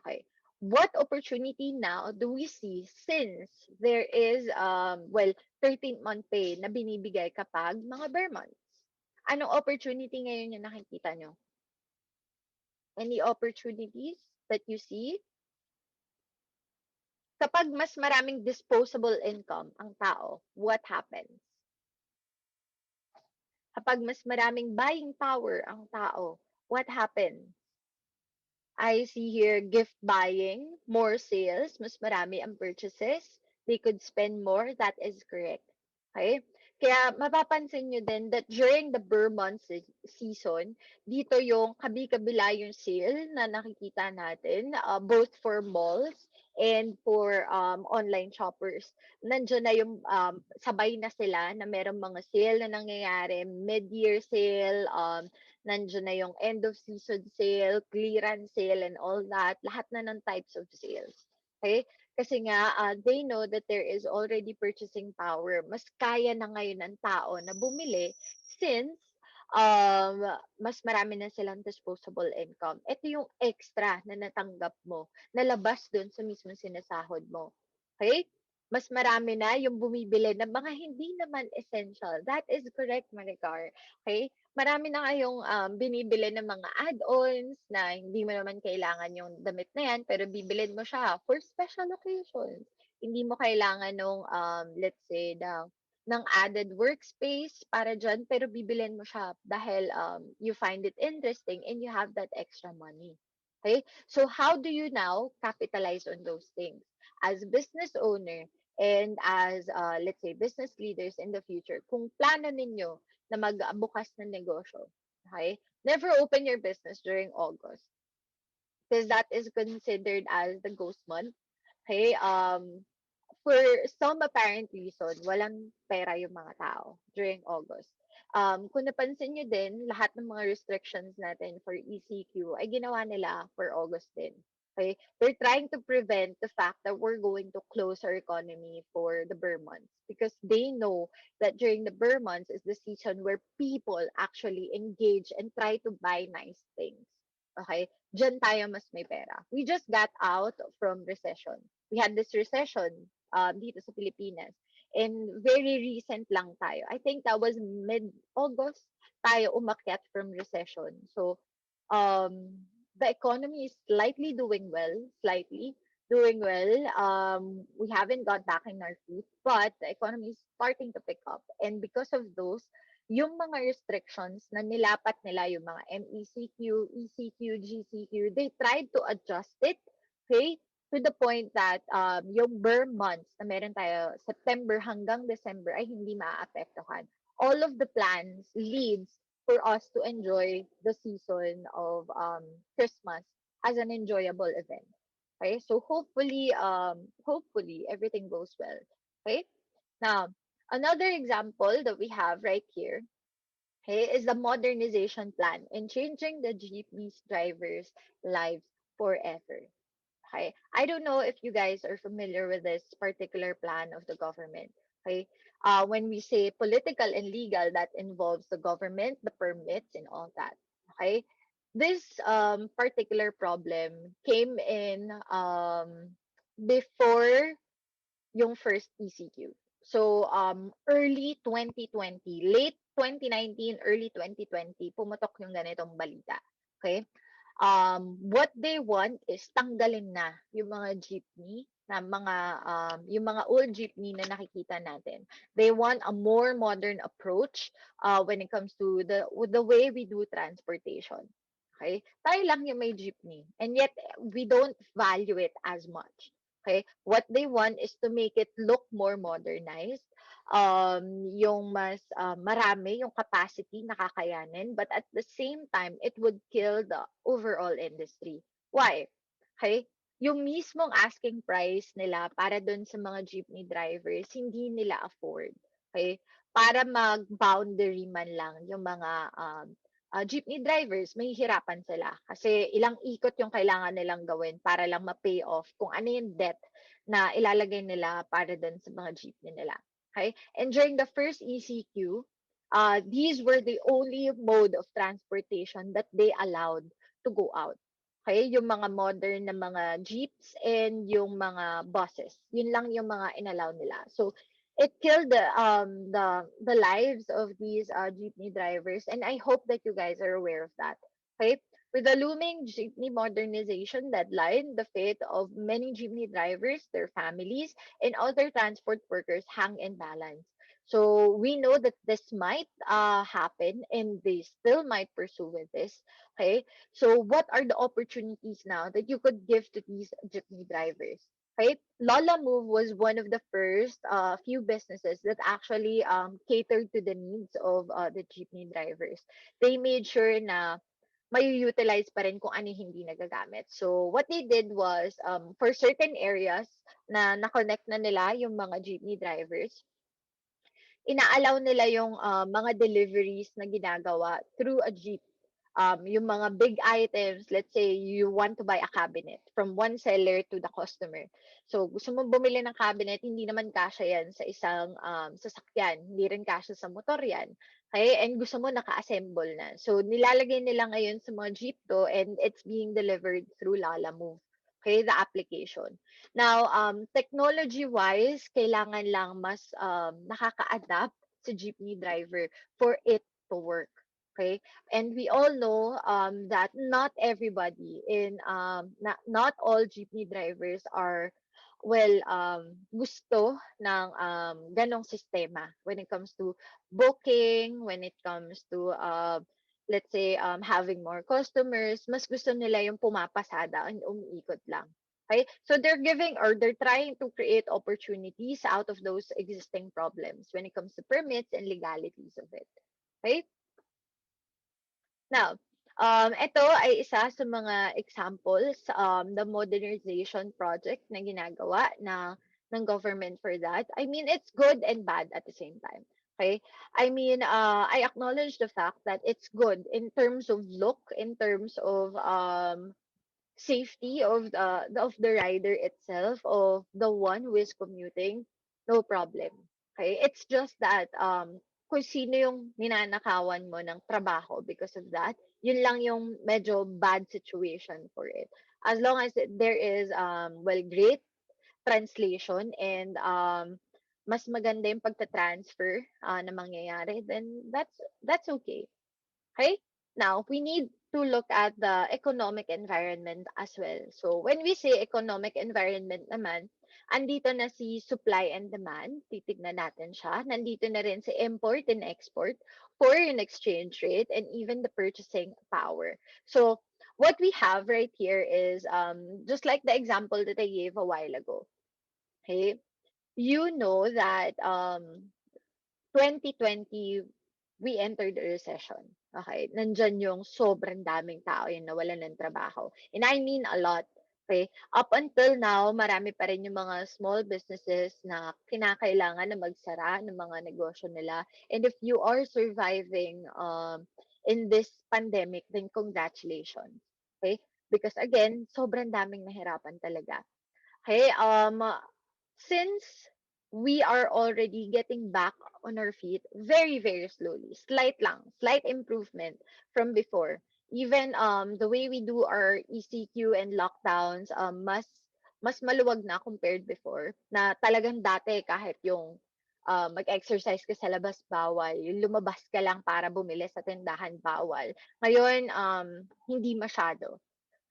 Okay. What opportunity now do we see since there is, 13-month pay na binibigay kapag mga bare months? Anong opportunity ngayon yung nakikita nyo? Any opportunities that you see? Kapag mas maraming disposable income ang tao, what happens? Kapag mas maraming buying power ang tao, what happens? I see here gift buying, more sales, mas marami ang purchases. They could spend more. That is correct. Okay? Kaya mapapansin nyo din that during the Burr month season, dito yung kabi-kabila yung sale na nakikita natin, both for malls and for online shoppers. Nandiyan na yung sabay na sila na merong mga sale na nangyayari, mid-year sale, nandiyan na yung end of season sale, clearance sale, and all that. Lahat na ng types of sales. Okay? Kasi nga, they know that there is already purchasing power. Mas kaya na ngayon ng tao na bumili since um, mas marami na silang disposable income. Ito yung extra na natanggap mo, na labas dun sa mismong sinasahod mo. Okay? Mas marami na yung bumibili ng mga hindi naman essential. That is correct, Maricar. Okay? Marami na kayong binibili ng mga add-ons na hindi mo naman kailangan yung damit na yan, pero bibilin mo siya for special occasions. Hindi mo kailangan nung, let's say, ng added workspace para dyan, pero bibilin mo siya dahil you find it interesting and you have that extra money. Okay? So how do you now capitalize on those things? As business owner and as, let's say, business leaders in the future, kung plano ninyo na magbukas ng negosyo, okay? Never open your business during August because that is considered as the ghost month. Okay? For some apparent reason, walang pera yung mga tao during August. Kung napansin nyo din, lahat ng mga restrictions natin for ECQ ay ginawa nila for August din. Okay? They're trying to prevent the fact that we're going to close our economy for the Burr months because they know that during the Burr months is the season where people actually engage and try to buy nice things. Okay? Diyan tayo mas may pera. We just got out from recession. We had this recession dito sa Pilipinas. And very recent lang tayo. I think that was mid-August tayo umakyat from recession. So, the economy is slightly doing well, slightly doing well. We haven't got back in our feet, but the economy is starting to pick up. And because of those, yung mga restrictions na nilapat nila, yung mga MECQ, ECQ, GCQ, they tried to adjust it, okay, to the point that yung Burr months na meron tayo, September hanggang December, ay hindi maaapektuhan. All of the plans leads for us to enjoy the season of Christmas as an enjoyable event. Okay, so hopefully everything goes well. Okay, now another example that we have right here okay, is the modernization plan and changing the jeepney's drivers' lives forever. Okay, I don't know if you guys are familiar with this particular plan of the government. Okay, when we say political and legal, that involves the government, the permits, and all that. Okay, this particular problem came in before yung first ECQ. So, early 2020, late 2019, early 2020, pumutok yung ganitong balita. Okay? What they want is tanggalin na yung mga jeepney na yung mga old jeepney na nakikita natin. They want a more modern approach when it comes to the way we do transportation. Okay? Tayo lang yung may jeepney. And yet, we don't value it as much. Okay? What they want is to make it look more modernized. Yung mas marami, yung capacity nakakayanin, but at the same time, it would kill the overall industry. Why? Okay? Yung mismong asking price nila para dun sa mga jeepney drivers, hindi nila afford. Okay? Para mag-boundary man lang yung mga jeepney drivers, mahihirapan sila. Kasi ilang ikot yung kailangan nilang gawin para lang ma-pay off kung ano yung debt na ilalagay nila para dun sa mga jeepney nila. Okay? And during the first ECQ, these were the only mode of transportation that they allowed to go out. Okay? Yung mga modern na mga jeeps and yung mga buses. Yun lang yung mga inallow nila. So, it killed the lives of these jeepney drivers, and I hope that you guys are aware of that. Okay, with the looming jeepney modernization deadline, the fate of many jeepney drivers, their families, and other transport workers hang in balance. So we know that this might happen, and they still might pursue with this. Okay, so what are the opportunities now that you could give to these jeepney drivers? Right? Lola Move was one of the first few businesses that actually catered to the needs of the jeepney drivers. They made sure na may utilize pa rin kung ano yung hindi nagagamit. So, what they did was, for certain areas na na-connect na nila yung mga jeepney drivers, ina-allow nila yung mga deliveries na ginagawa through a jeep. Yung mga big items, let's say you want to buy a cabinet from one seller to the customer. So, gusto mo bumili ng cabinet, hindi naman kasya yan sa isang sasakyan. Hindi rin kasya sa motor yan. Okay? And gusto mo naka-assemble na. So, nilalagay nila ngayon sa mga jeep to and it's being delivered through Lala Move. Okay, the application. Now, technology-wise, kailangan lang mas nakaka-adapt sa jeepney driver for it to work. Okay? And we all know that not everybody not all jeepney drivers are well gusto ng ganong sistema when it comes to booking, when it comes to let's say having more customers, mas gusto nila yung pumapasada and umiikot lang. Okay? So they're giving or they're trying to create opportunities out of those existing problems when it comes to permits and legalities of it. Okay? Now, ito ay isa sa mga examples, the modernization project na ginagawa ng government for that. I mean, it's good and bad at the same time. Okay? I mean, I acknowledge the fact that it's good in terms of look, in terms of safety of the rider itself, of the one who is commuting, no problem. Okay? It's just that kung sino yung ninanakawan mo ng trabaho because of that, yun lang yung medyo bad situation for it. As long as there is well, great translation and mas maganda yung pagta-transfer na mangyayari, then that's okay. Okay? Now, we need to look at the economic environment as well. So, when we say economic environment naman, andito na si supply and demand. Titignan natin siya. Nandito na rin si import and export, foreign exchange rate, and even the purchasing power. So, what we have right here is just like the example that I gave a while ago. Okay? You know that 2020, we entered a recession. Okay? Nandyan yung sobrang daming tao yung nawalan ng trabaho. And I mean a lot. Okay? Up until now, marami pa rin yung mga small businesses na kinakailangan na magsara ng mga negosyo nila. And if you are surviving in this pandemic, then congratulations. Okay? Because again, sobrang daming nahirapan talaga. Okay? Since we are already getting back on our feet very, very slowly, slight improvement from before. Even the way we do our ECQ and lockdowns, mas maluwag na compared before. Na talagang dati kahit yung mag-exercise ka sa labas bawal, yung lumabas ka lang para bumili sa tindahan bawal. Ngayon, hindi masyado.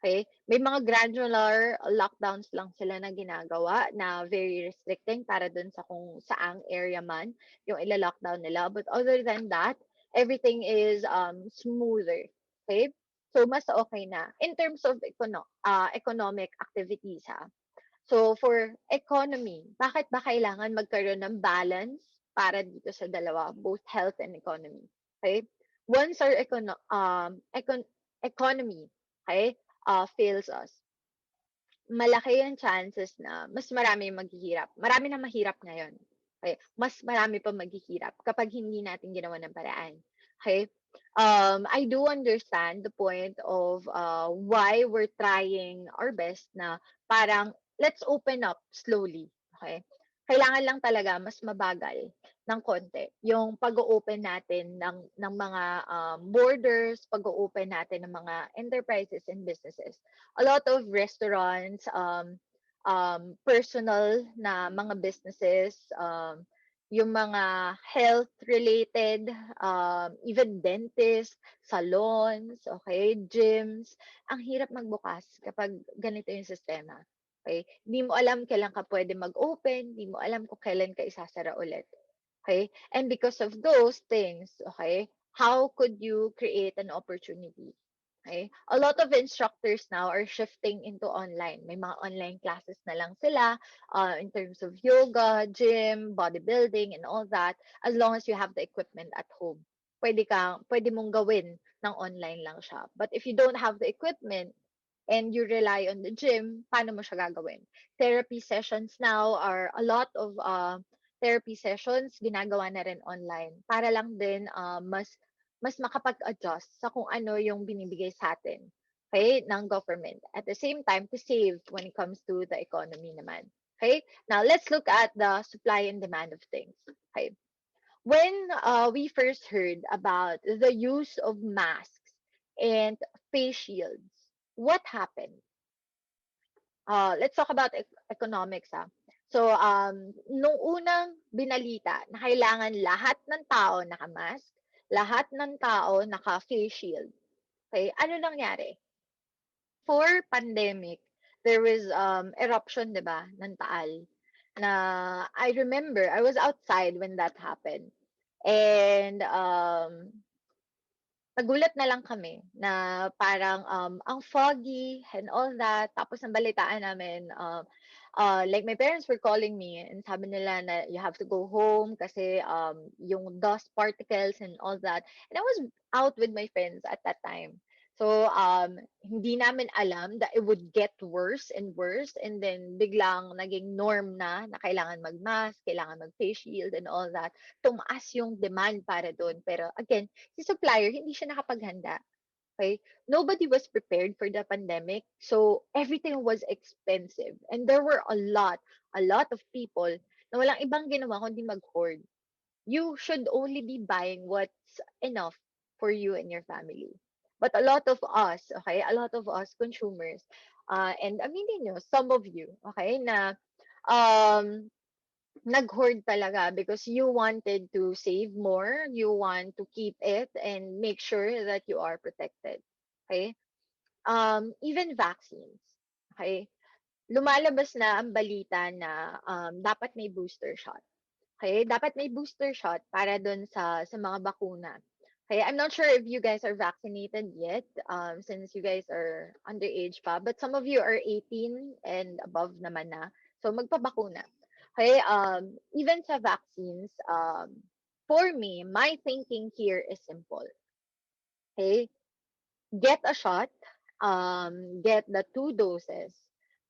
Okay? May mga granular lockdowns lang sila na ginagawa na very restricting para dun sa kung saang area man yung ila-lockdown nila. But other than that, everything is smoother. Okay? So, mas okay na. In terms of economic activities, ha? So, for economy, bakit ba kailangan magkaroon ng balance para dito sa dalawa, both health and economy? Okay? Once our economy, okay, fails us, malaki yung chances na mas marami yung maghihirap. Marami na mahirap ngayon. Okay? Mas marami pa maghihirap kapag hindi natin ginawa ng paraan. Okay? I do understand the point of why we're trying our best na parang let's open up slowly. Okay? Kailangan lang talaga mas mabagal ng konti yung pag-open natin ng mga borders, pag-open natin ng mga enterprises and businesses. A lot of restaurants, personal na mga businesses, yung mga health-related, even dentists, salons, okay, gyms. Ang hirap magbukas kapag ganito yung sistema. Okay? Hindi mo alam kailan ka pwede mag-open, hindi mo alam kung kailan ka isasara ulit. Okay? And because of those things, okay, how could you create an opportunity? Okay? A lot of instructors now are shifting into online. May mga online classes na lang sila in terms of yoga, gym, bodybuilding, and all that, as long as you have the equipment at home. Pwede mong gawin ng online lang siya. But if you don't have the equipment, and you rely on the gym, paano mo siya gagawin? Therapy sessions now are a lot of therapy sessions ginagawa na rin online para lang din mas makapag-adjust sa kung ano yung binibigay sa atin, okay, ng government. At the same time, to save when it comes to the economy naman. Okay? Now, let's look at the supply and demand of things. Okay? When we first heard about the use of masks and face shields, what happened? Let's talk about economics, ha. So, nung unang binalita na kailangan lahat ng tao naka-mask, lahat ng tao naka-face shield. Okay, ano nangyari? For pandemic, there was eruption, 'di ba, ng Taal. Na I remember I was outside when that happened. And nagulat na lang kami na parang ang foggy and all that. Tapos nabalitaan namin, like my parents were calling me and sabi nila na you have to go home kasi yung dust particles and all that. And I was out with my friends at that time. So, hindi namin alam that it would get worse and worse. And then, biglang naging norm na kailangan mag-mask, kailangan mag-face shield and all that. Tumaas yung demand para doon. Pero again, si supplier, hindi siya nakapaghanda. Okay? Nobody was prepared for the pandemic. So, everything was expensive. And there were a lot of people na walang ibang ginawa kundi mag-hoard. You should only be buying what's enough for you and your family. But a lot of us, okay, a lot of us consumers, and aminin nyo, some of you, okay, na um, nag-hoard talaga because you wanted to save more, you want to keep it and make sure that you are protected. Okay? Even vaccines. Okay? Lumalabas na ang balita na dapat may booster shot. Okay? Dapat may booster shot para dun sa mga bakuna. Okay? I'm not sure if you guys are vaccinated yet since you guys are underage pa. But some of you are 18 and above naman na. So, magpabakuna. Okay, even sa vaccines, for me, my thinking here is simple. Okay, get a shot, get the 2 doses,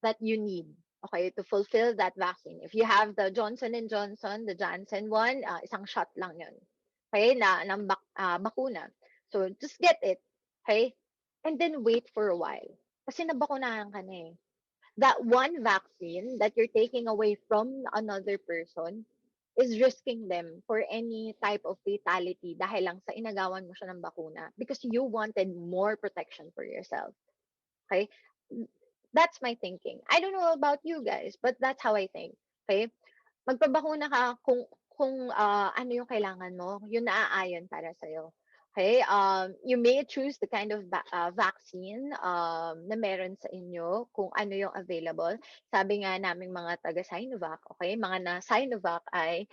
that you need, okay, to fulfill that vaccine. If you have the Johnson and Johnson, the Janssen one, isang shot lang yun. Okay, ng bakuna. So, just get it. Okay? And then wait for a while. Kasi nabakunahan ka na eh. That one vaccine that you're taking away from another person is risking them for any type of fatality dahil lang sa inagawan mo siya ng bakuna because you wanted more protection for yourself. Okay? That's my thinking. I don't know about you guys, but that's how I think. Okay? Magpabakuna ka kung ano yung kailangan mo, yung naaayon para sa'yo. Okay? You may choose the kind of vaccine na meron sa inyo, kung ano yung available. Sabi nga naming mga taga-Sinovac, okay? Mga na-Sinovac ay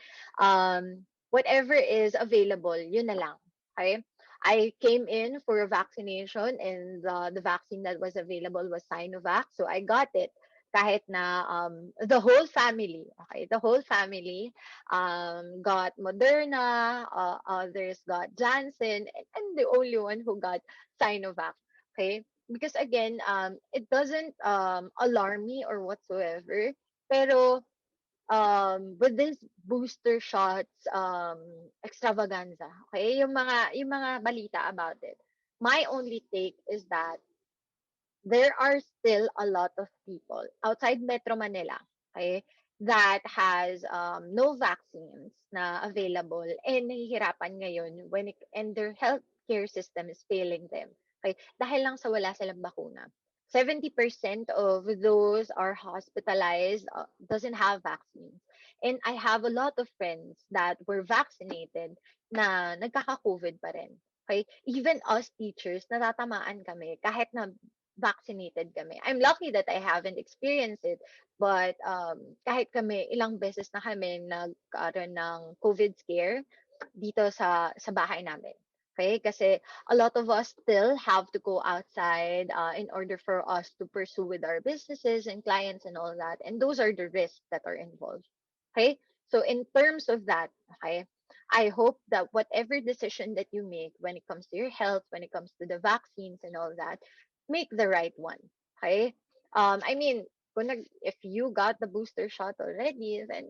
whatever is available, yun na lang. Okay? I came in for a vaccination and the vaccine that was available was Sinovac. So I got it kahit na the whole family, okay, the whole family got Moderna, others got Janssen, and the only one who got Sinovac, okay? Because again, it doesn't alarm me or whatsoever, pero with this booster shots extravaganza, okay, yung mga balita about it, my only take is that there are still a lot of people outside Metro Manila, okay, that has no vaccines na available and nahihirapan ngayon and their healthcare system is failing them. Okay, dahil lang sa wala silang bakuna. 70% of those are hospitalized, doesn't have vaccines. And I have a lot of friends that were vaccinated na nagkaka-COVID pa rin. Okay? Even us teachers, natatamaan kami kahit na vaccinated kami. I'm lucky that I haven't experienced it, but kahit kami, ilang beses na kami nagkaroon ng COVID scare dito sa bahay namin. Okay? Kasi a lot of us still have to go outside in order for us to pursue with our businesses and clients and all that. And those are the risks that are involved. Okay? So in terms of that, okay, I hope that whatever decision that you make when it comes to your health, when it comes to the vaccines and all that, make the right one. Okay? I mean, if you got the booster shot already, then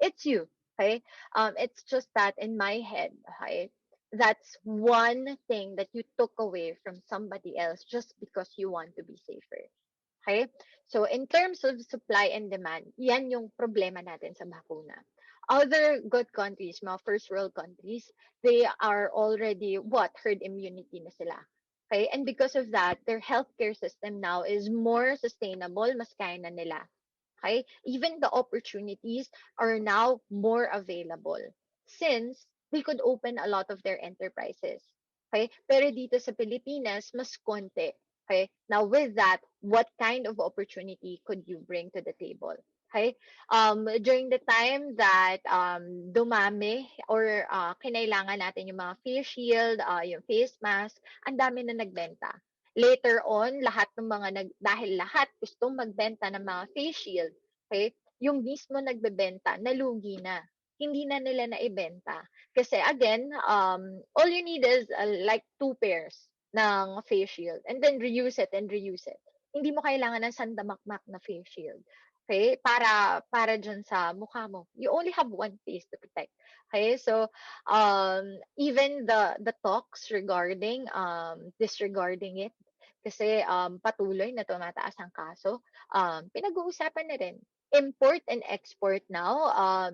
it's you. Okay? It's just that in my head, okay, that's one thing that you took away from somebody else just because you want to be safer. Okay? So in terms of supply and demand, yan yung problema natin sa bakuna. Other good countries, mga first world countries, they are already herd immunity na sila. Okay? And because of that, their healthcare system now is more sustainable, mas kaya na nila. Okay? Even the opportunities are now more available since they could open a lot of their enterprises. Okay? Pero dito sa Pilipinas, mas konti. Okay? Now, with that, what kind of opportunity could you bring to the table? Okay? During the time that dumami or kinailangan natin yung mga face shield, yung face mask, ang dami na nagbenta. Later on, dahil lahat gustong magbenta ng mga face shield, okay, yung mismo nagbebenta, nalugi na. Hindi na nila naibenta. Kasi again, all you need is like 2 pairs ng face shield and then reuse it and reuse it. Hindi mo kailangan ng sandamakmak na face shield. Okay? Para dyan sa mukha mo. You only have one face to protect. Okay? So, even the talks regarding disregarding it, kasi patuloy na tumataas ang kaso, pinag-uusapan na rin. Import and export now,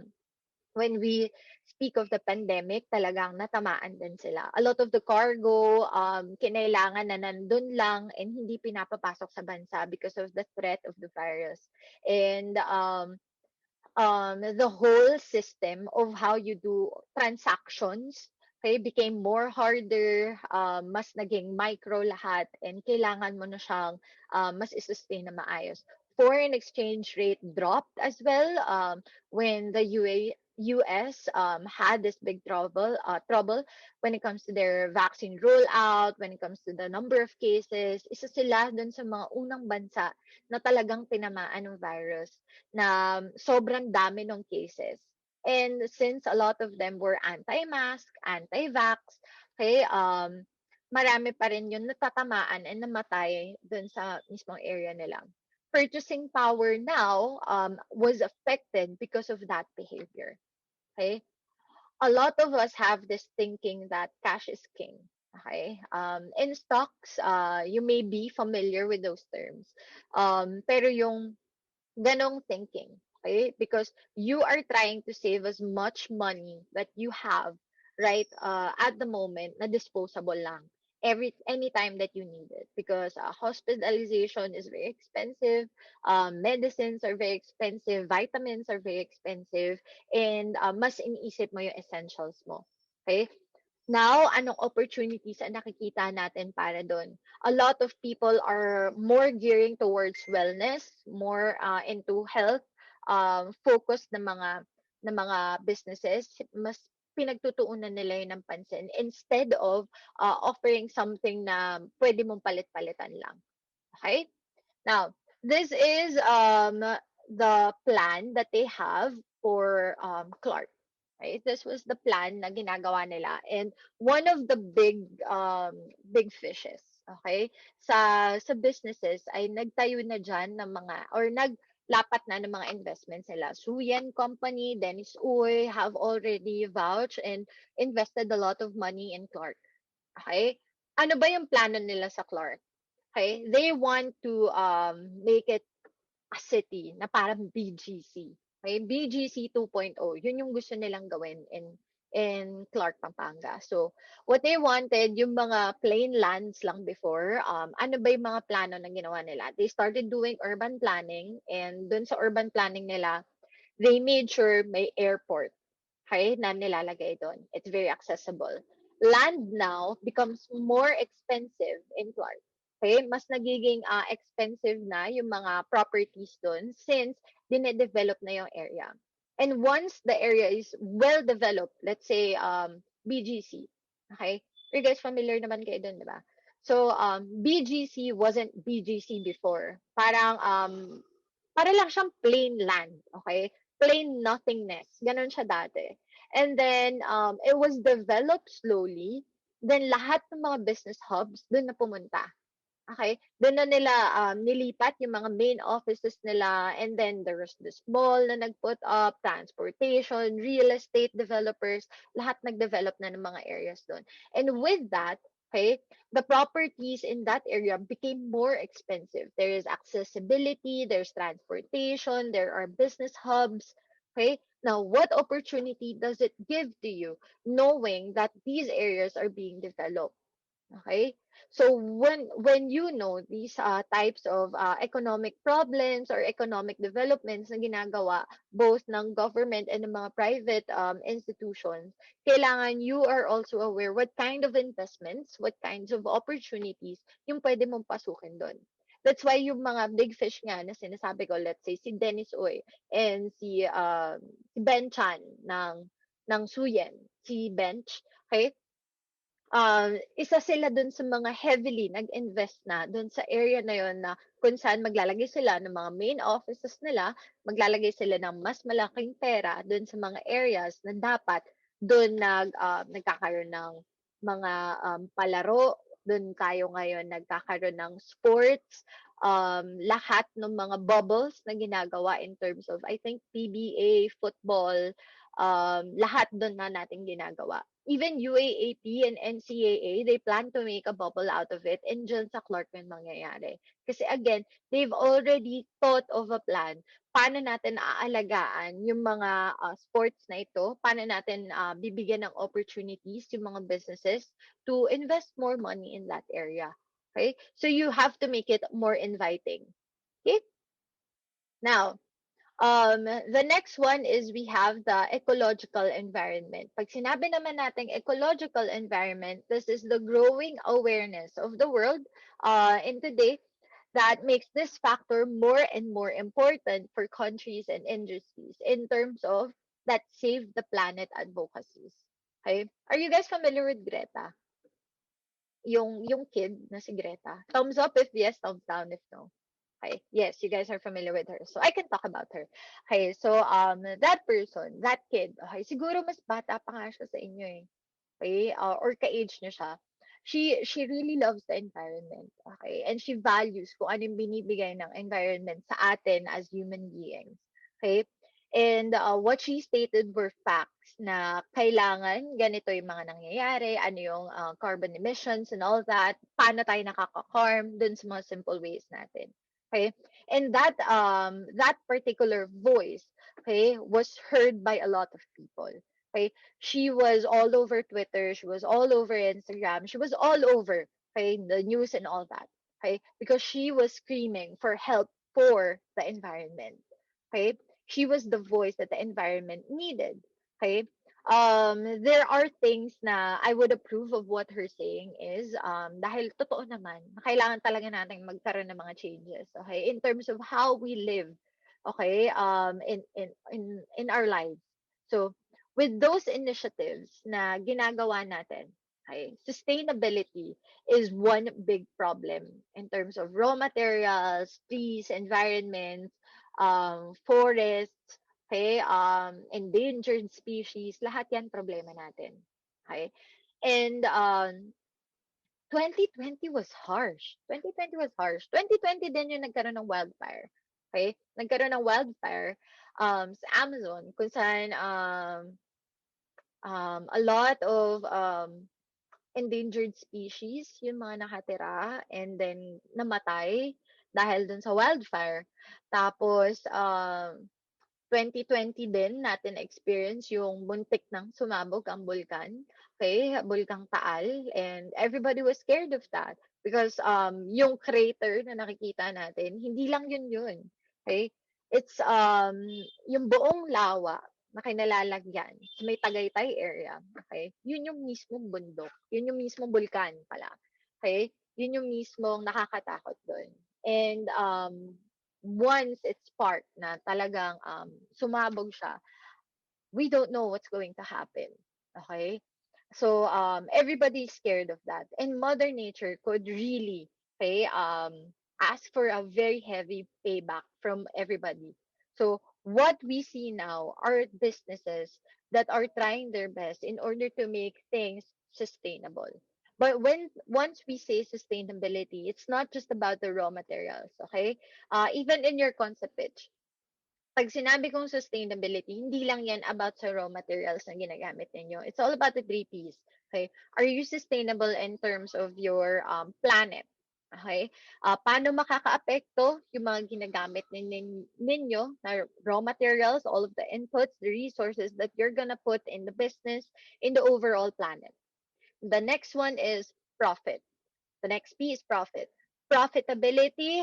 when we speak of the pandemic, talagang natamaan din sila. A lot of the cargo, kinailangan na nandun lang and hindi pinapapasok sa bansa because of the threat of the virus. And the whole system of how you do transactions, okay, became more harder, mas naging micro lahat, and kailangan mo na siyang mas i-sustain na maayos. Foreign exchange rate dropped as well when the US had this big trouble when it comes to their vaccine rollout, when it comes to the number of cases. Isa sila dun sa mga unang bansa na talagang tinamaan ng virus, na sobrang dami ng cases. And since a lot of them were anti-mask, anti-vax, okay, marami pa rin yung natatamaan and namatay dun sa mismong area nila. purchasing power now was affected because of that behavior. Okay, a lot of us have this thinking that cash is king. Okay. In stocks, you may be familiar with those terms. Pero yung ganong thinking, okay? Because you are trying to save as much money that you have, right, at the moment na disposable lang. Anytime that you need it, because hospitalization is very expensive, medicines are very expensive, vitamins are very expensive, and mas iniisip mo yung essentials mo. Okay? Now, anong opportunities ang nakikita natin para doon? A lot of people are more gearing towards wellness, more into health, focused na mga businesses. Mas pinagtutuunan nila yun ng pansin instead of offering something na pwede mong palit-palitan lang. Okay? Now, this is the plan that they have for Clark. Right? This was the plan na ginagawa nila. And one of the big fishes, okay, sa businesses ay nagtayo na diyan ng mga or naglapat na ng mga investments nila. Suyen Company, Dennis Uy have already vouched and invested a lot of money in Clark. Okay? Ano ba yung plano nila sa Clark? Okay? They want to make it a city na parang BGC. Okay? BGC 2.0. Yun yung gusto nilang gawin in Clark, Pampanga. So, what they wanted, yung mga plain lands lang before, ano ba yung mga plano na ginawa nila? They started doing urban planning, and dun sa urban planning nila, they made sure may airport, okay, na nilalagay doon. It's very accessible. Land now becomes more expensive in Clark. Okay, mas nagiging expensive na yung mga properties doon since dinedevelop na yung area. And once the area is well developed, let's say BGC, okay? You guys familiar naman kayo doon, di ba? So BGC wasn't BGC before. Para lang siyang plain land, okay? Plain nothingness. Ganon siya dati. And then, it was developed slowly. Then, lahat ng mga business hubs, doon na pumunta. Okay? Doon na nila nilipat yung mga main offices nila. And then, there was this mall na nag-put up, transportation, real estate developers, lahat nag-develop na ng mga areas doon. And with that, okay, the properties in that area became more expensive. There is accessibility, there's transportation, there are business hubs. Okay, now what opportunity does it give to you knowing that these areas are being developed? Okay? So when you know these types of economic problems or economic developments na ginagawa both ng government and ng mga private institutions, kailangan you are also aware what kind of investments, what kinds of opportunities yung pwede mong pasukin doon. That's why yung mga big fish nga na sinasabi ko, let's say si Dennis Uy and si Ben Chan ng Suyen, si Bench, okay? Isa sila dun sa mga heavily nag-invest na dun sa area na yon na kung saan maglalagay sila ng mga main offices nila, maglalagay sila ng mas malaking pera dun sa mga areas na dapat dun nagkakaroon ng mga palaro, dun tayo ngayon nagkakaroon ng sports, lahat ng mga bubbles na ginagawa in terms of, I think, PBA, football, lahat dun na natin ginagawa. Even UAAP and NCAA, they plan to make a bubble out of it, and dyan sa Clark yun mangyayari. Kasi again, they've already thought of a plan. Paano natin aalagaan yung mga sports na ito? Paano natin bibigyan ng opportunities yung mga businesses to invest more money in that area? Okay? So you have to make it more inviting. Okay? Now, the next one is we have the ecological environment. Pag sinabi naman natin ecological environment, this is the growing awareness of the world in today that makes this factor more and more important for countries and industries in terms of that save the planet advocacies. Okay? Are you guys familiar with Greta? Yung kid na si Greta. Thumbs up if yes, thumbs down if no. Okay. Yes, you guys are familiar with her. So I can talk about her. Okay, so that person, that kid, okay, siguro mas bata pa nga siya sa inyo eh. Okay? Or ka-age niya siya. She really loves the environment, okay? And she values kung ano yung binibigay ng environment sa atin as human beings, okay? And what she stated were facts na kailangan ganito yung mga nangyayari, ano yung carbon emissions and all that, paano tayo nakaka-harm dun sa mga simple ways natin. Okay? And that particular voice, okay, was heard by a lot of people. Okay? She was all over Twitter, she was all over Instagram, she was all over, okay, the news and all that. Okay? Because she was screaming for help for the environment. Okay? She was the voice that the environment needed. Okay? There are things na I would approve of what her saying is, dahil totoo naman, kailangan talaga natin magkaroon ng mga changes, okay, in terms of how we live, okay, in our lives. So, with those initiatives na ginagawa natin, okay, sustainability is one big problem in terms of raw materials, trees, environment, forests, okay, endangered species, lahat yan problema natin. Okay? And 2020 was harsh. 2020 was harsh. 2020 din yung nagkaroon ng wildfire. Okay? Nagkaroon ng wildfire sa Amazon kung saan a lot of endangered species yung mga nakatira and then namatay dahil dun sa wildfire. Tapos 2020 din natin experience yung muntik ng sumabog ang bulkan, okay, Bulkang Taal, and everybody was scared of that because yung crater na nakikita natin, hindi lang yun, okay? It's yung buong lawa na kinalalagyan sa may Tagaytay area, okay? Yun yung mismong bundok, yun yung mismong bulkan pala, okay? Yun yung mismong nakakatakot doon. And once it's sparked na talagang sumabog siya, we don't know what's going to happen. Okay? So everybody's scared of that. And Mother Nature could really, okay, ask for a very heavy payback from everybody. So what we see now are businesses that are trying their best in order to make things sustainable. But when once we say sustainability, it's not just about the raw materials, okay? Even in your concept pitch, pag sinabi kong sustainability, hindi lang yan about sa raw materials na ginagamit ninyo. It's all about the three Ps. Okay? Are you sustainable in terms of your planet? Okay? Paano makakaapekto yung mga ginagamit ninyo na raw materials, all of the inputs, the resources that you're gonna put in the business, in the overall planet. The next one is profit. The next P is profit. Profitability,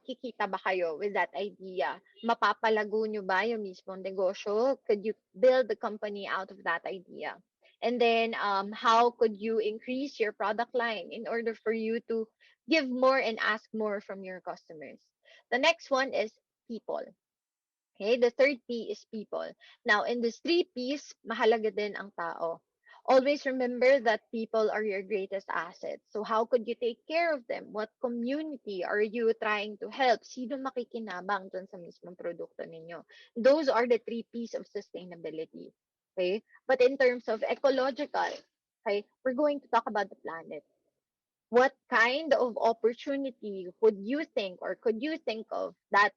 kikita ba kayo with that idea? Mapapalago nyo ba yung mismong negosyo? Could you build the company out of that idea? And then, how could you increase your product line in order for you to give more and ask more from your customers? The next one is people. Okay, the third P is people. Now, in these three P's, mahalaga din ang tao. Always remember that people are your greatest asset. So how could you take care of them? What community are you trying to help? Sino makikinabang dun sa mismong produkto ninyo? Those are the three P's of sustainability. Okay? But in terms of ecological, okay, we're going to talk about the planet. What kind of opportunity would you think or could you think of that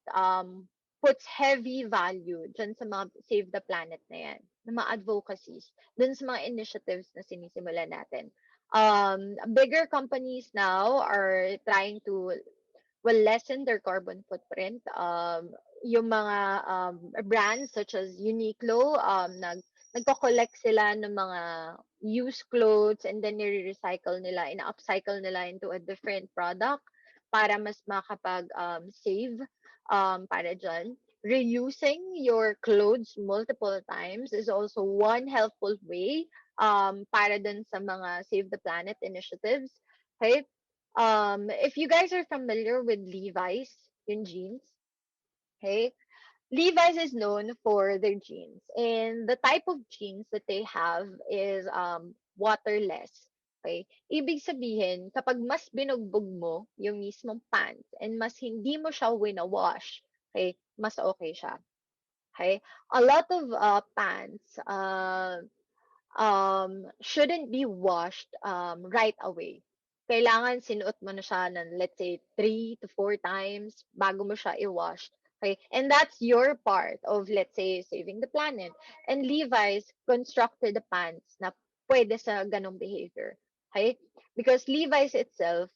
puts heavy value dyan sa mga Save the Planet na yan, na mga advocacies, dun sa mga initiatives na sinisimula natin. Bigger companies now are trying to will lessen their carbon footprint. Yung mga brands such as Uniqlo, nagko-collect sila ng mga used clothes and then nire-recycle nila, ina-upcycle nila into a different product para mas makapag save para dyan. Reusing your clothes multiple times is also one helpful way para dun sa mga Save the Planet initiatives. Okay? If you guys are familiar with Levi's, yung jeans, okay? Levi's is known for their jeans. And the type of jeans that they have is waterless. Okay? Ibig sabihin, kapag mas binugbog mo yung mismong pants and mas hindi mo siya wina-wash, okay, mas okay siya. Okay? A lot of pants, shouldn't be washed right away. Kailangan sinuot mo na siya ng, let's say, 3 to 4 times bago mo siya i-wash. Okay? And that's your part of, let's say, saving the planet. And Levi's constructed the pants na pwede sa ganong behavior. Okay? Because Levi's itself,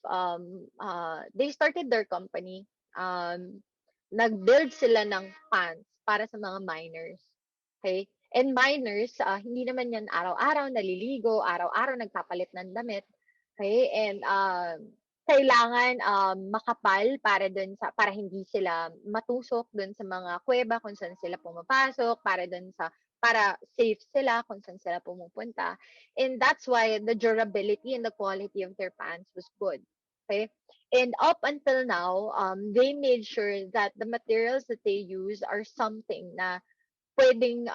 they started their company, um, nag-build sila ng pants para sa mga miners. Okay? And miners, hindi naman yan araw-araw naliligo, araw-araw nagpapalit ng damit. Okay? And kailangan makapal para hindi sila matusok dun sa mga kuweba kung saan sila pumapasok, para safe sila kung saan sila pumupunta. And that's why the durability and the quality of their pants was good. Okay? And up until now, they made sure that the materials that they use are something na pwedeng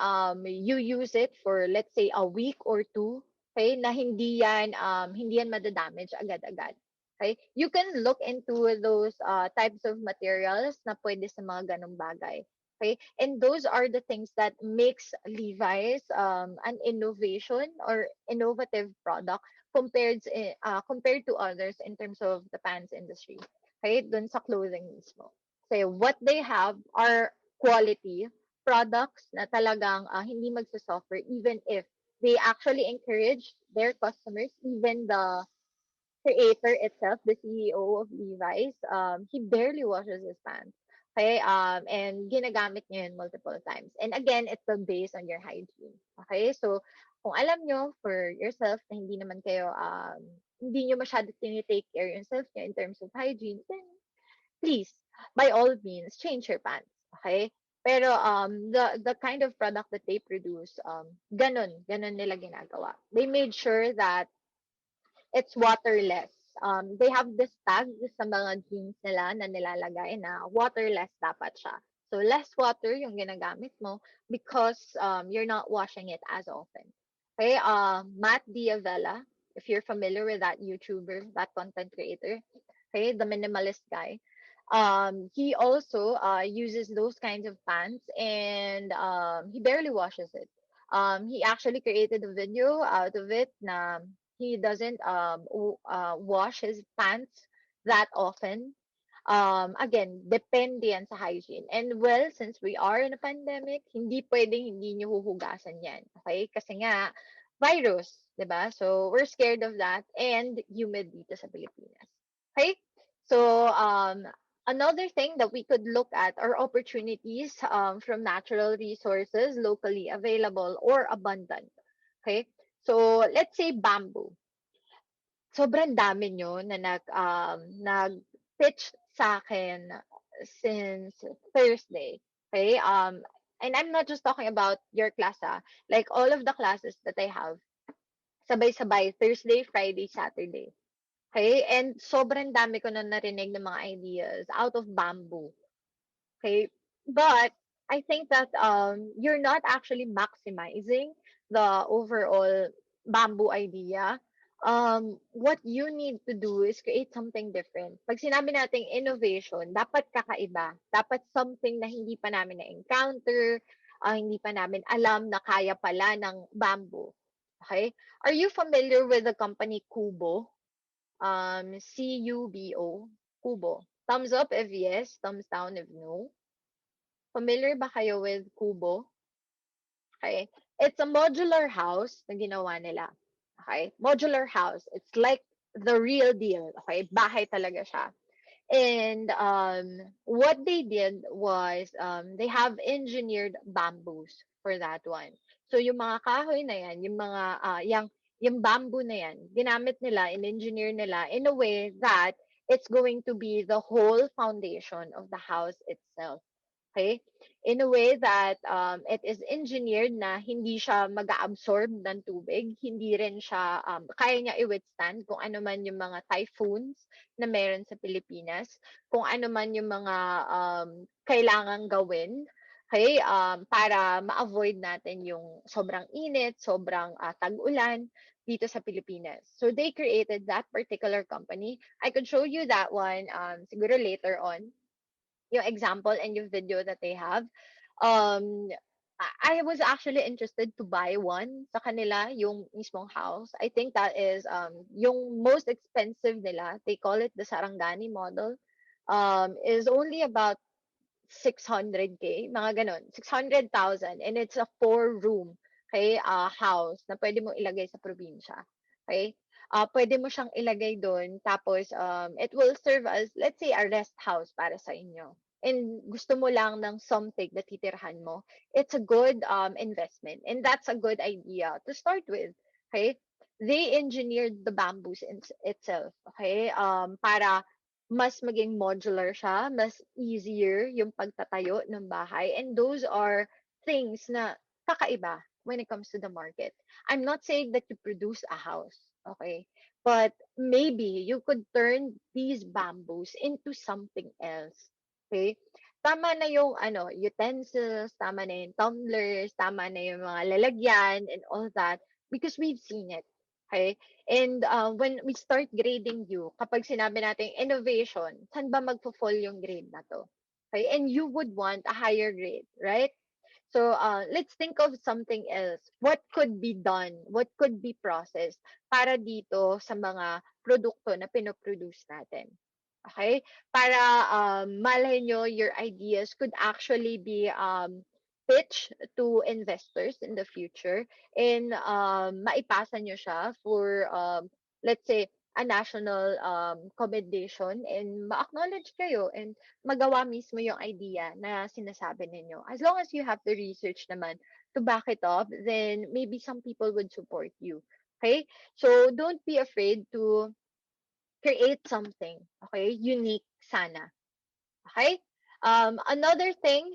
you use it for, let's say, a week or two, okay, na hindi yan madadamage agad-agad. Okay? You can look into those types of materials na pwede sa mga ganong bagay. Okay? And those are the things that makes Levi's an innovation or innovative product compared to others in terms of the pants industry. Okay? Dun sa clothing mismo. So what they have are quality products na talagang hindi magsusuffer even if they actually encourage their customers, even the creator itself, the CEO of Levi's, he barely washes his pants. Okay, and ginagamit niya yun multiple times. And again, it's still based on your hygiene. Okay, so kung alam nyo for yourself na hindi nyo masyado tinitake care yourself nyo in terms of hygiene, then please, by all means, change your pants. Okay? Pero the kind of product that they produce, ganun nila ginagawa. They made sure that it's waterless. They have this tag sa mga jeans nila na nilalagay na waterless dapat siya. So less water yung ginagamit mo because you're not washing it as often. Okay, Matt Diavela, if you're familiar with that YouTuber, that content creator, okay, the minimalist guy, he also uses those kinds of pants and he barely washes it. He actually created a video out of it na he doesn't wash his pants that often. Again, depende yan sa hygiene. And well, since we are in a pandemic, hindi pwedeng hindi nyo huhugasan yan. Okay? Kasi nga, virus, 'di ba? So, we're scared of that and humid dito sa Pilipinas. Okay? So, another thing that we could look at are opportunities from natural resources locally available or abundant. Okay? So, let's say bamboo. Sobrang dami niyo na nag-pitch sa akin since Thursday. Okay? And I'm not just talking about your class, like all of the classes that I have, sabay-sabay, Thursday, Friday, Saturday. Okay? And sobrang dami ko na narinig ng mga ideas out of bamboo. Okay? But I think that you're not actually maximizing the overall bamboo idea. What you need to do is create something different. Pag sinabi nating innovation, dapat kakaiba. Dapat something na hindi pa namin na-encounter, hindi pa namin alam na kaya pala ng bamboo. Okay? Are you familiar with the company Kubo? Cubo. Kubo. Thumbs up if yes, thumbs down if no. Familiar ba kayo with Kubo? Okay. It's a modular house na ginawa nila. Okay? Modular house. It's like the real deal. Okay? Bahay talaga siya. And what they did was they have engineered bamboos for that one. So yung mga kahoy na yan, yung bamboo na yan, ginamit nila, in-engineer nila in a way that it's going to be the whole foundation of the house itself. Okay? In a way that it is engineered na hindi siya mag-absorb ng tubig, hindi rin siya, kaya niya i-withstand kung ano man yung mga typhoons na meron sa Pilipinas, kung ano man yung mga kailangang gawin, okay, para ma-avoid natin yung sobrang init, sobrang tag-ulan dito sa Pilipinas. So they created that particular company. I could show you that one siguro later on, yung example and yung video that they have. Um, I was actually interested to buy one sa kanila, yung mismong house. I think that is yung most expensive nila. They call it the Sarangani model. Is only about 600K, mga ganon. 600,000 and it's a four-room, okay, house na pwede mo ilagay sa probinsya. Okay? Pwede mo siyang ilagay doon tapos it will serve as let's say a rest house para sa inyo. And gusto mo lang ng something na titirhan mo, it's a good investment. And that's a good idea to start with. Okay? They engineered the bamboos itself, okay? Para mas maging modular siya, mas easier yung pagtatayo ng bahay. And those are things na kakaiba when it comes to the market. I'm not saying that you produce a house, okay? But maybe you could turn these bamboos into something else. Okay? Tama na yung utensils, tama na yung tumblers, tama na yung mga lalagyan and all that because we've seen it. Okay? And when we start grading you, kapag sinabi natin innovation, saan ba magfo-fall yung grade na to? Okay? And you would want a higher grade, right? So let's think of something else. What could be done? What could be processed para dito sa mga produkto na pinoproduce natin? Okay? Para malay nyo, your ideas could actually be pitched to investors in the future and maipasa nyo siya for, let's say, a national commendation and ma-acknowledge kayo and magawa mismo yung idea na sinasabi ninyo. As long as you have the research naman to back it up, then maybe some people would support you. Okay? So don't be afraid to create something, okay? Unique sana. Okay? Another thing,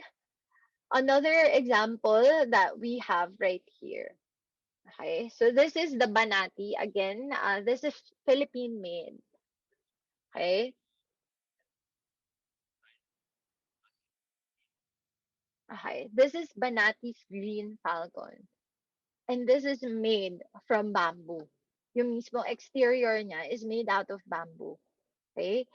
another example that we have right here. Okay? So this is the Banati again. This is Philippine made. Okay? Okay. This is Banati's Green Falcon. And this is made from bamboo. Yung mismo exterior niya is made out of bamboo. Okay?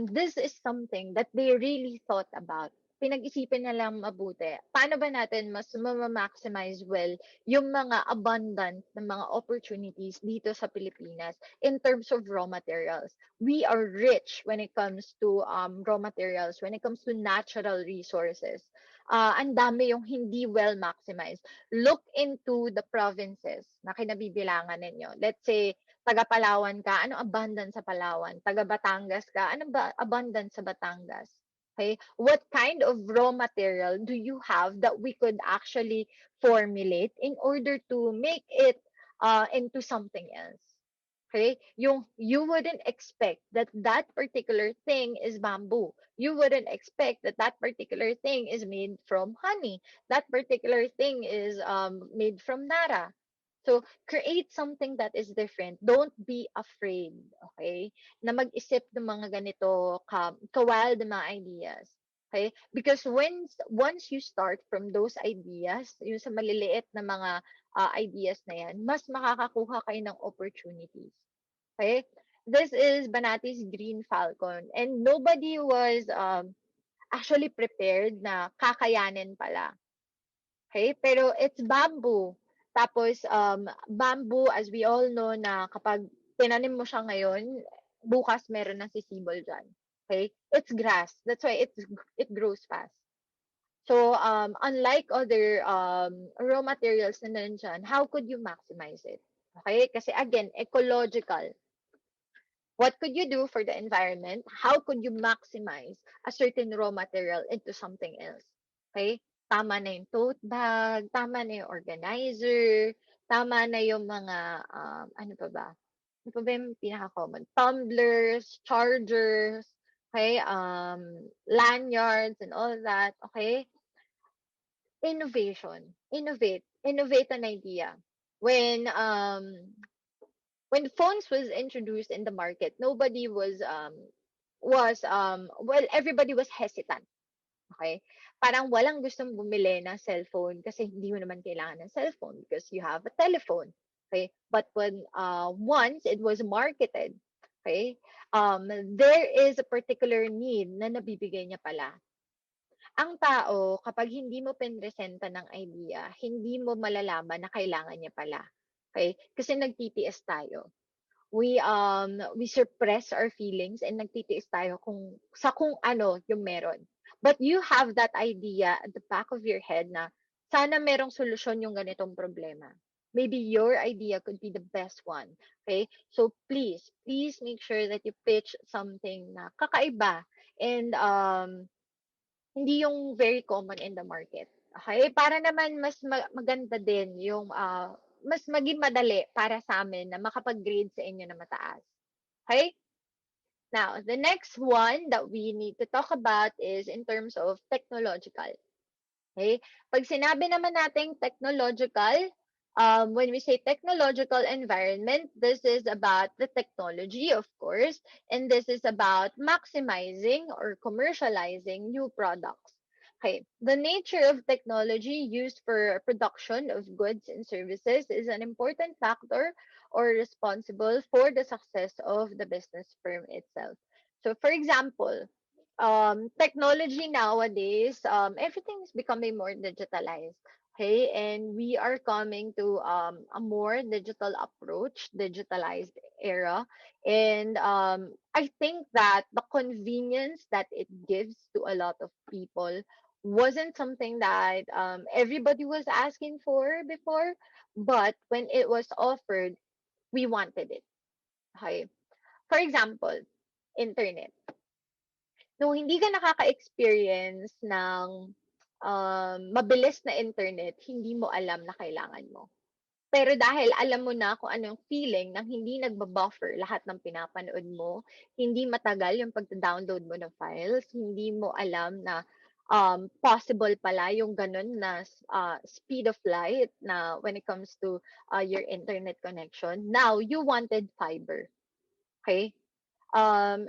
This is something that they really thought about. Pinag-isipin na lang mabuti. Paano ba natin mas maximize well yung mga abundant na mga opportunities dito sa Pilipinas in terms of raw materials. We are rich when it comes to raw materials, when it comes to natural resources. Ang dami yung hindi well maximized. Look into the provinces na kinabibilangan ninyo. Let's say, taga Palawan ka, ano abundant sa Palawan? Taga Batangas ka, ano ba abundant sa Batangas? Okay? What kind of raw material do you have that we could actually formulate in order to make it into something else? Okay? You wouldn't expect that that particular thing is bamboo. You wouldn't expect that that particular thing is made from honey. That particular thing is made from nara. So, create something that is different. Don't be afraid, okay? Na mag-isip ng mga ganito ka-wild na mga ideas. Okay? Because once you start from those ideas, yung sa maliliit na mga ideas na yan, mas makakakuha kayo ng opportunities. Okay? This is Banati's Green Falcon. And nobody was actually prepared na kakayanin pala. Okay? Pero it's bamboo. Tapos, bamboo, as we all know na kapag tinanim mo siya ngayon, bukas meron ng sisibol dyan. Okay? It's grass. That's why it grows fast. So, unlike other raw materials na nandyan, how could you maximize it? Okay? Kasi again, ecological. What could you do for the environment? How could you maximize a certain raw material into something else? Okay? Tama na yung tote bag, tama na yung organizer, tama na yung mga, ano pa ba? Ano pa ba yung pinaka-common? Tumblers, chargers, okay? Lanyards and all that, okay? Innovation. Innovate. Innovate an idea. When when phones was introduced in the market, nobody was everybody was hesitant. Okay? Parang walang gustong bumili ng cellphone kasi hindi mo naman kailangan ng cellphone because you have a telephone. Okay? But when once it was marketed, okay, there is a particular need na nabibigay niya pala. Ang tao kapag hindi mo pinresenta ng idea, hindi mo malalaman na kailangan niya pala, okay? Kasi nagtitiis tayo. We suppress our feelings and nagtitiis tayo kung ano yung meron. But you have that idea at the back of your head na sana merong solusyon yung ganitong problema. Maybe your idea could be the best one. Okay? So please make sure that you pitch something na kakaiba and hindi yung very common in the market. Okay? Para naman mas maganda din yung mas maging madali para sa amin na makapag-grade sa inyo na mataas. Okay? Now, the next one that we need to talk about is in terms of technological. Okay? Pag sinabi naman nating technological, when we say technological environment, this is about the technology, of course, and this is about maximizing or commercializing new products. Okay, the nature of technology used for production of goods and services is an important factor or responsible for the success of the business firm itself. So, for example, technology nowadays, everything is becoming more digitalized. Okay, and we are coming to a more digital approach, digitalized era. And I think that the convenience that it gives to a lot of people wasn't something that everybody was asking for before, but when it was offered, we wanted it. Okay. For example, internet. Nung hindi ka nakaka-experience ng mabilis na internet, hindi mo alam na kailangan mo. Pero dahil alam mo na kung anong feeling ng hindi nagba-buffer lahat ng pinapanood mo, hindi matagal yung pagda-download mo ng files, hindi mo alam na possible pala yung ganun na speed of light na when it comes to your internet connection. Now, you wanted fiber. Okay?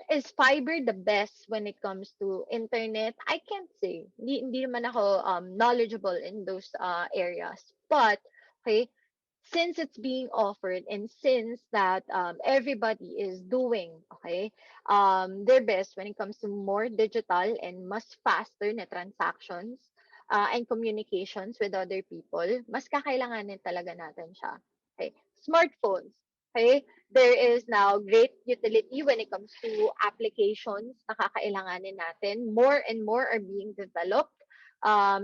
Is fiber the best when it comes to internet? I can't say. Hindi naman ako knowledgeable in those areas. But, okay, since it's being offered and since that everybody is doing, okay, their best when it comes to more digital and much faster na transactions and communications with other people, mas kakailanganin talaga natin siya. Okay. Smartphones. Okay. There is now great utility when it comes to applications na kakailanganin natin. More and more are being developed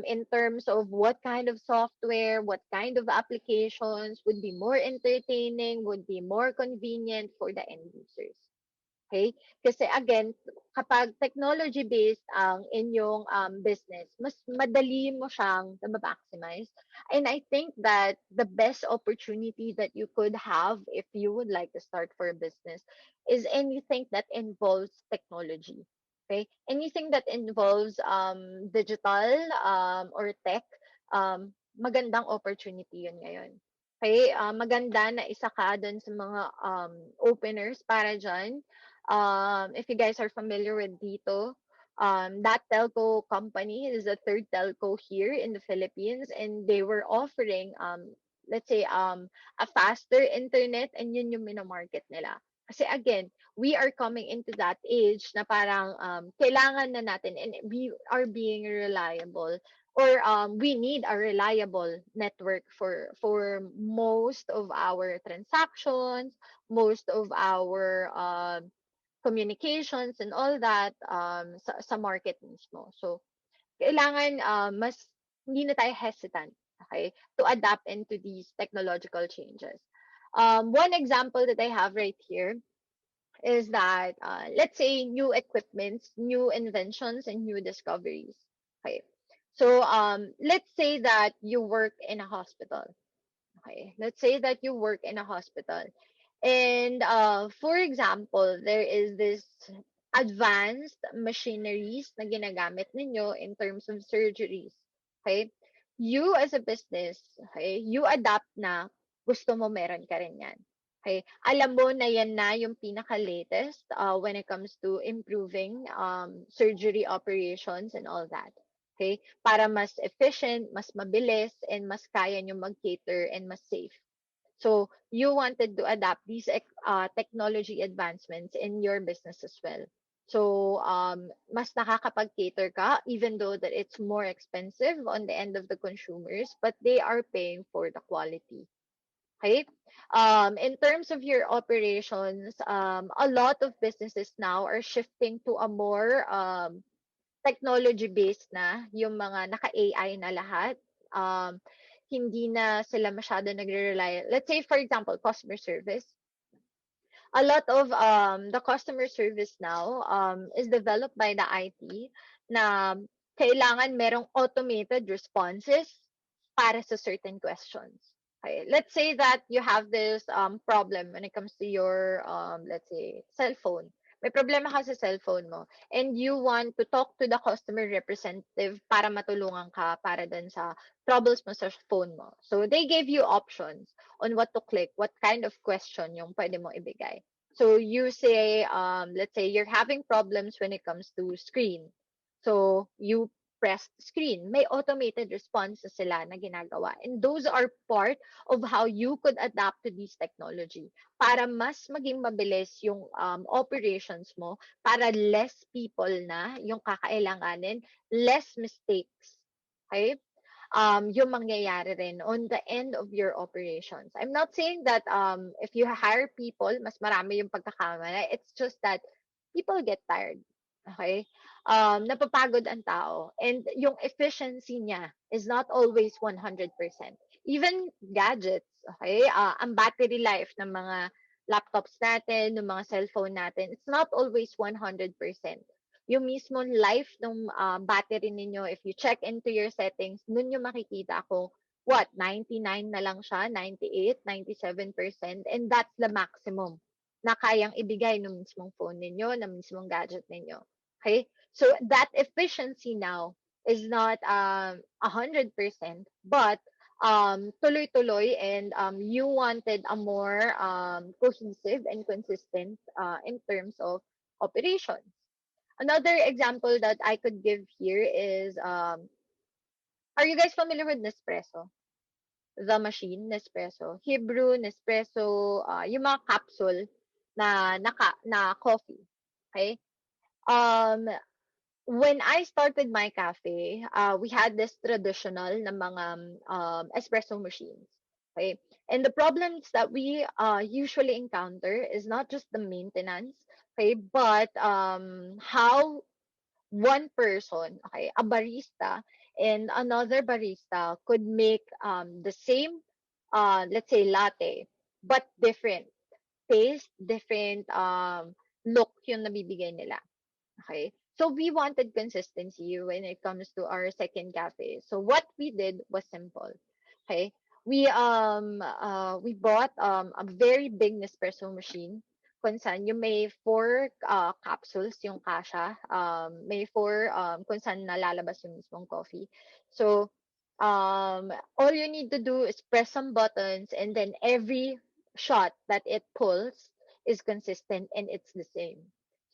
in terms of what kind of software, what kind of applications would be more entertaining, would be more convenient for the end users. Okay? Kasi again, kapag technology-based ang inyong business, mas madali mo siyang na-maximize. And I think that the best opportunity that you could have if you would like to start for a business is anything that involves technology. Okay? Anything that involves digital or tech, magandang opportunity yun ngayon. Okay? Maganda na isa ka dun sa mga openers para dyan. If you guys are familiar with Dito, that telco company is the third telco here in the Philippines, and they were offering, let's say, a faster internet, and yun yung minamarket nila. Kasi again, we are coming into that age na parang kailangan na natin and we are being reliable or we need a reliable network for most of our transactions, most of our communications and all that sa market mismo. So, kailangan mas hindi na tayo hesitant, okay, to adapt into these technological changes. One example that I have right here is that, let's say, new equipments, new inventions, and new discoveries. Okay. So, let's say that you work in a hospital. Okay. Let's say that you work in a hospital. And for example, there is this advanced machineries na ginagamit ninyo in terms of surgeries. Okay? You as a business, okay, you adapt na gusto mo meron ka rin yan. Okay? Alam mo na yan na yung pinaka-latest when it comes to improving surgery operations and all that. Okay? Para mas efficient, mas mabilis, and mas kaya nyo mag-cater and mas safe. So you wanted to adapt these technology advancements in your business as well. So, mas nakakapag-cater ka even though that it's more expensive on the end of the consumers, but they are paying for the quality. Okay. In terms of your operations, a lot of businesses now are shifting to a more technology-based na, yung mga naka-AI na lahat. Um, hindi na sila masyado nagre-rely. Let's say, for example, customer service. A lot of the customer service now is developed by the IT na kailangan merong automated responses para sa certain questions. Okay. Let's say that you have this problem when it comes to your let's say cell phone. May problema ka sa cellphone mo and you want to talk to the customer representative para matulungan ka para dun sa troubles mo sa phone mo. So they gave you options on what to click, what kind of question yung pwede mo ibigay. So you say, let's say you're having problems when it comes to screen. So you press screen. May automated responses sila na ginagawa. And those are part of how you could adapt to this technology para mas maging mabilis yung operations mo, para less people na yung kakailanganin, less mistakes. Okay? Yung mangyayari rin on the end of your operations. I'm not saying that if you hire people, mas marami yung pagkakamali. It's just that people get tired. Okay? Napapagod ang tao. And yung efficiency niya is not always 100%. Even gadgets, okay? Ang battery life ng mga laptops natin, ng mga cellphone natin, it's not always 100%. Yung mismo life ng battery ninyo, if you check into your settings, nun yung makikita kung what, 99 na lang siya, 98, 97%, and that's the maximum na kayang ibigay ng mismong phone ninyo, ng mismong gadget ninyo. Okay? So that efficiency now is not 100%, but tuloy-tuloy and you wanted a more cohesive and consistent in terms of operations. Another example that I could give here is are you guys familiar with Nespresso? The machine, Nespresso. Hebrew, Nespresso, yung mga capsule na coffee. Okay? Um, when I started my cafe, we had this traditional na mga espresso machines. Okay? And the problems that we usually encounter is not just the maintenance, okay, but how one person, okay, a barista and another barista could make the same, let's say, latte, but different taste, different look yung nabibigay nila. Okay. So we wanted consistency when it comes to our second cafe. So what we did was simple. Okay. We bought a very big Nespresso machine kung saan yung may four capsules yung kasha. May four kung saan nalalabas yung mismong coffee. So all you need to do is press some buttons and then every shot that it pulls is consistent and it's the same.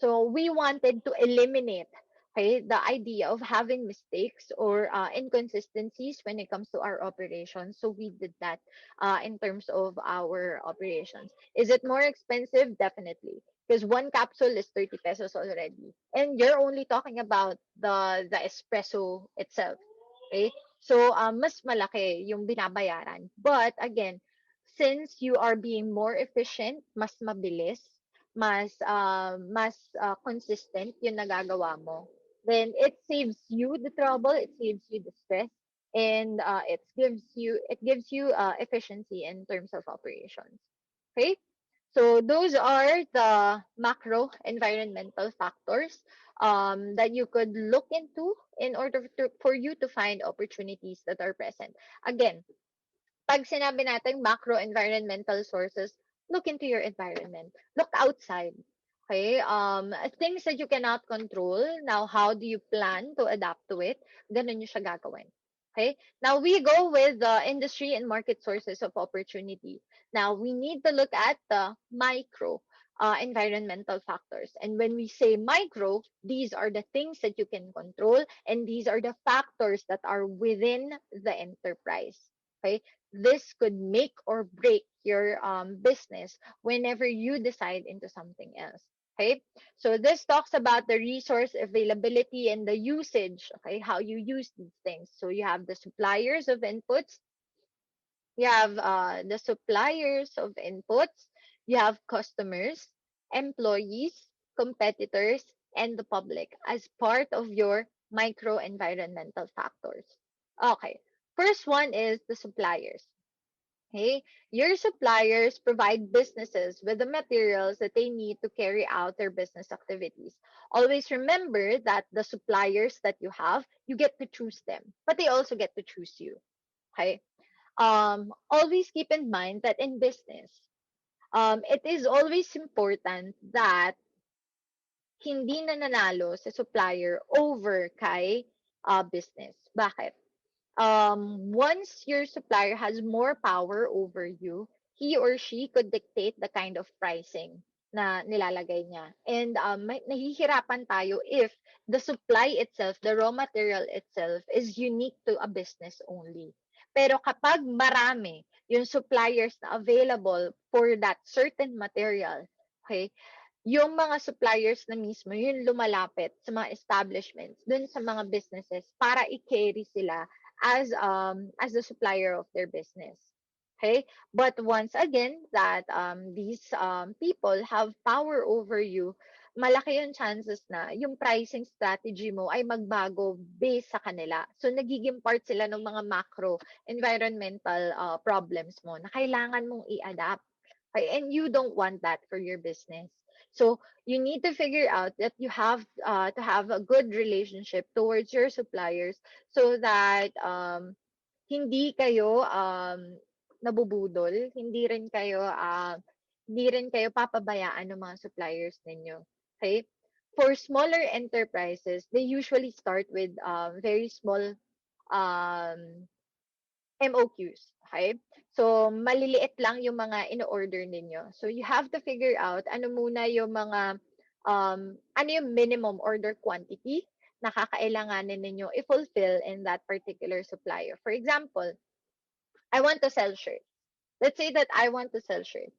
So we wanted to eliminate, okay, the idea of having mistakes or inconsistencies when it comes to our operations. So we did that in terms of our operations. Is it more expensive? Definitely. Because one capsule is 30 pesos already. And you're only talking about the espresso itself. Okay? So, mas malaki yung binabayaran. But again, since you are being more efficient, mas mabilis, mas consistent yung nagagawa mo, then it saves you the trouble, it saves you the stress, and it gives you efficiency in terms of operations. Okay? So those are the macro environmental factors that you could look into in order for you to find opportunities that are present. Again, pag sinabi natin macro environmental sources, look into your environment. Look outside. Okay? Things that you cannot control, now how do you plan to adapt to it? Ganun yung siya gagawin. Okay? Now we go with the industry and market sources of opportunity. Now we need to look at the micro environmental factors. And when we say micro, these are the things that you can control and these are the factors that are within the enterprise. Okay? This could make or break your business whenever you decide into something else. Okay, so this talks about the resource availability and the usage, okay, how you use these things. So you have the suppliers of inputs, you have the suppliers of inputs, you have customers, employees, competitors, and the public as part of your micro environmental factors. Okay, first one is the suppliers. Okay, your suppliers provide businesses with the materials that they need to carry out their business activities. Always remember that the suppliers that you have, you get to choose them, but they also get to choose you. Okay, always keep in mind that in business, it is always important that hindi nananalo sa supplier over kay business. Bakit? Once your supplier has more power over you, he or she could dictate the kind of pricing na nilalagay niya. And nahihirapan tayo if the supply itself, the raw material itself, is unique to a business only. Pero kapag marami yung suppliers na available for that certain material, okay, yung mga suppliers na mismo, yun lumalapit sa mga establishments, dun sa mga businesses para i-carry sila as the supplier of their business. Okay? But once again, that these people have power over you, malaki yung chances na yung pricing strategy mo ay magbago based sa kanila. So, nagiging part sila ng mga macro environmental problems mo na kailangan mong i-adapt. Okay? And you don't want that for your business. So you need to figure out that you have to have a good relationship towards your suppliers so that hindi kayo nabubudol, hindi rin kayo papabayaan ng mga suppliers ninyo. Okay? For smaller enterprises, they usually start with very small um, MOQs. Okay? So, maliliit lang yung mga in-order ninyo. So, you have to figure out ano muna yung mga, ano yung minimum order quantity na kakailanganin ninyo i-fulfill in that particular supplier. For example, I want to sell shirts. Let's say that I want to sell shirts.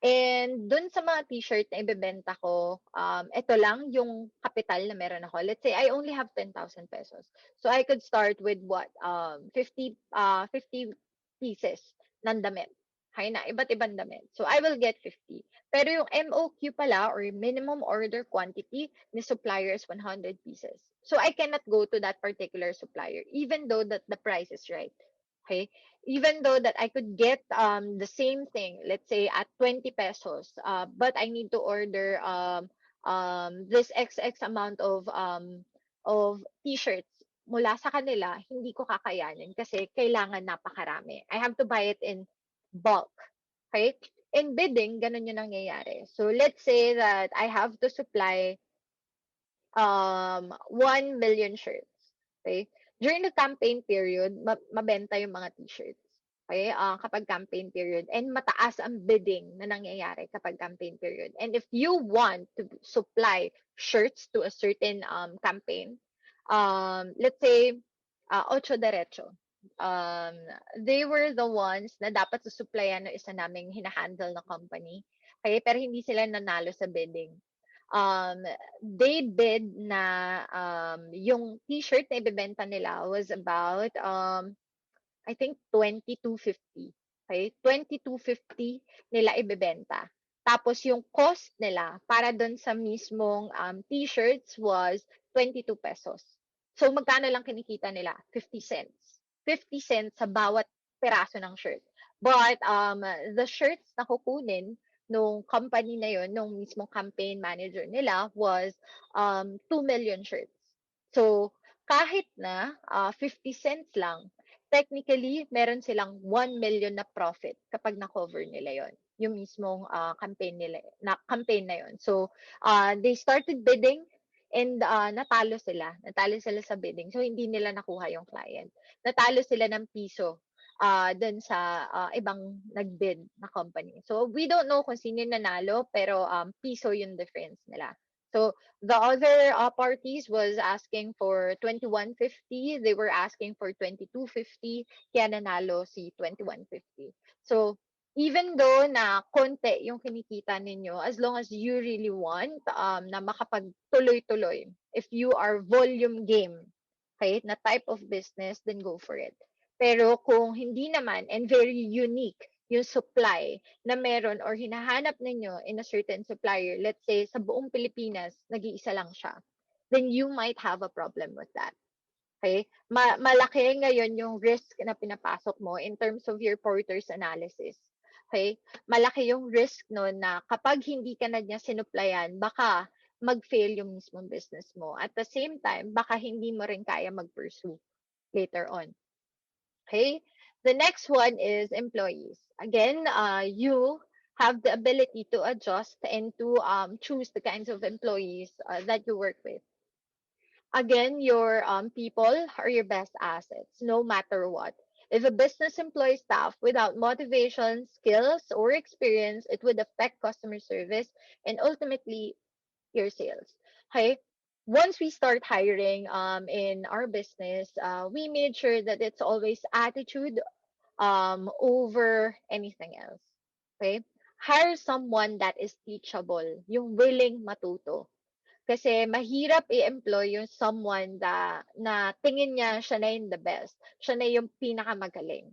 And dun sa mga t-shirt na ibebenta ko, ito lang yung kapital na meron ako. Let's say I only have 10,000 pesos. So I could start with what? 50 pieces ng damit. Hay na, iba't ibang damit. So I will get 50. Pero yung MOQ pala or minimum order quantity ni supplier is 100 pieces. So I cannot go to that particular supplier even though that the price is right. Okay? Even though that I could get the same thing, let's say at 20 pesos, but I need to order this XX amount of t-shirts mula sa kanila, hindi ko kakayanin kasi kailangan napakarami. I have to buy it in bulk. Okay? In bidding, ganun yung nangyayari. So let's say that I have to supply 1 million shirts. Okay? During the campaign period, mabenta yung mga t-shirts. Okay? Kapag campaign period. And mataas ang bidding na nangyayari kapag campaign period. And if you want to supply shirts to a certain campaign, let's say, Ocho Derecho, um, they were the ones na dapat susupplyan ng isa naming hinahandle na company. Okay? Pero hindi sila nanalo sa bidding. um, they bid na yung t-shirt na ibebenta nila was about I think 2250. Okay? 2250 nila ibebenta. Tapos yung cost nila para doon sa mismong t-shirts was 22 pesos. So magkano lang kinikita nila? 50 cents. 50 cents sa bawat peraso ng shirt. But the shirts na kukunin nung company na yon, nung mismong campaign manager nila was 2 million shirts. So kahit na 50 cents lang, technically, meron silang 1 million na profit kapag na-cover nila yon, yung mismong campaign na yon. So, they started bidding and natalo sila. Natalo sila sa bidding. So, hindi nila nakuha yung client. Natalo sila ng piso dun sa ibang nag-bid na company. So, we don't know kung sino yung nanalo, pero piso yung difference nila. So, the other parties was asking for 2150. They were asking for 2250. Kaya nanalo si 2150. So, even though na konti yung kinikita ninyo, as long as you really want na makapagtuloy-tuloy, if you are volume game, okay, na type of business, then go for it. Pero kung hindi naman and very unique yung supply na meron or hinahanap ninyo in a certain supplier, let's say sa buong Pilipinas, nag-iisa lang siya, then you might have a problem with that. Okay? Malaki ngayon yung risk na pinapasok mo in terms of your Porter's analysis. Okay? Malaki yung risk no na kapag hindi ka na niya sinuplayan, baka mag-fail yung mismong business mo. At the same time, baka hindi mo rin kaya mag-pursue later on. Okay? The next one is employees. Again, you have the ability to adjust and to choose the kinds of employees that you work with. Again, your people are your best assets, no matter what. If a business employs staff without motivation, skills, or experience, it would affect customer service and ultimately your sales. Okay. Once we start hiring in our business, we made sure that it's always attitude over anything else. Okay. Hire someone that is teachable, yung willing matuto. Kasi mahirap i-employ yung someone na tingin niya siya na yung the best. Siya na yung pinakamagaling.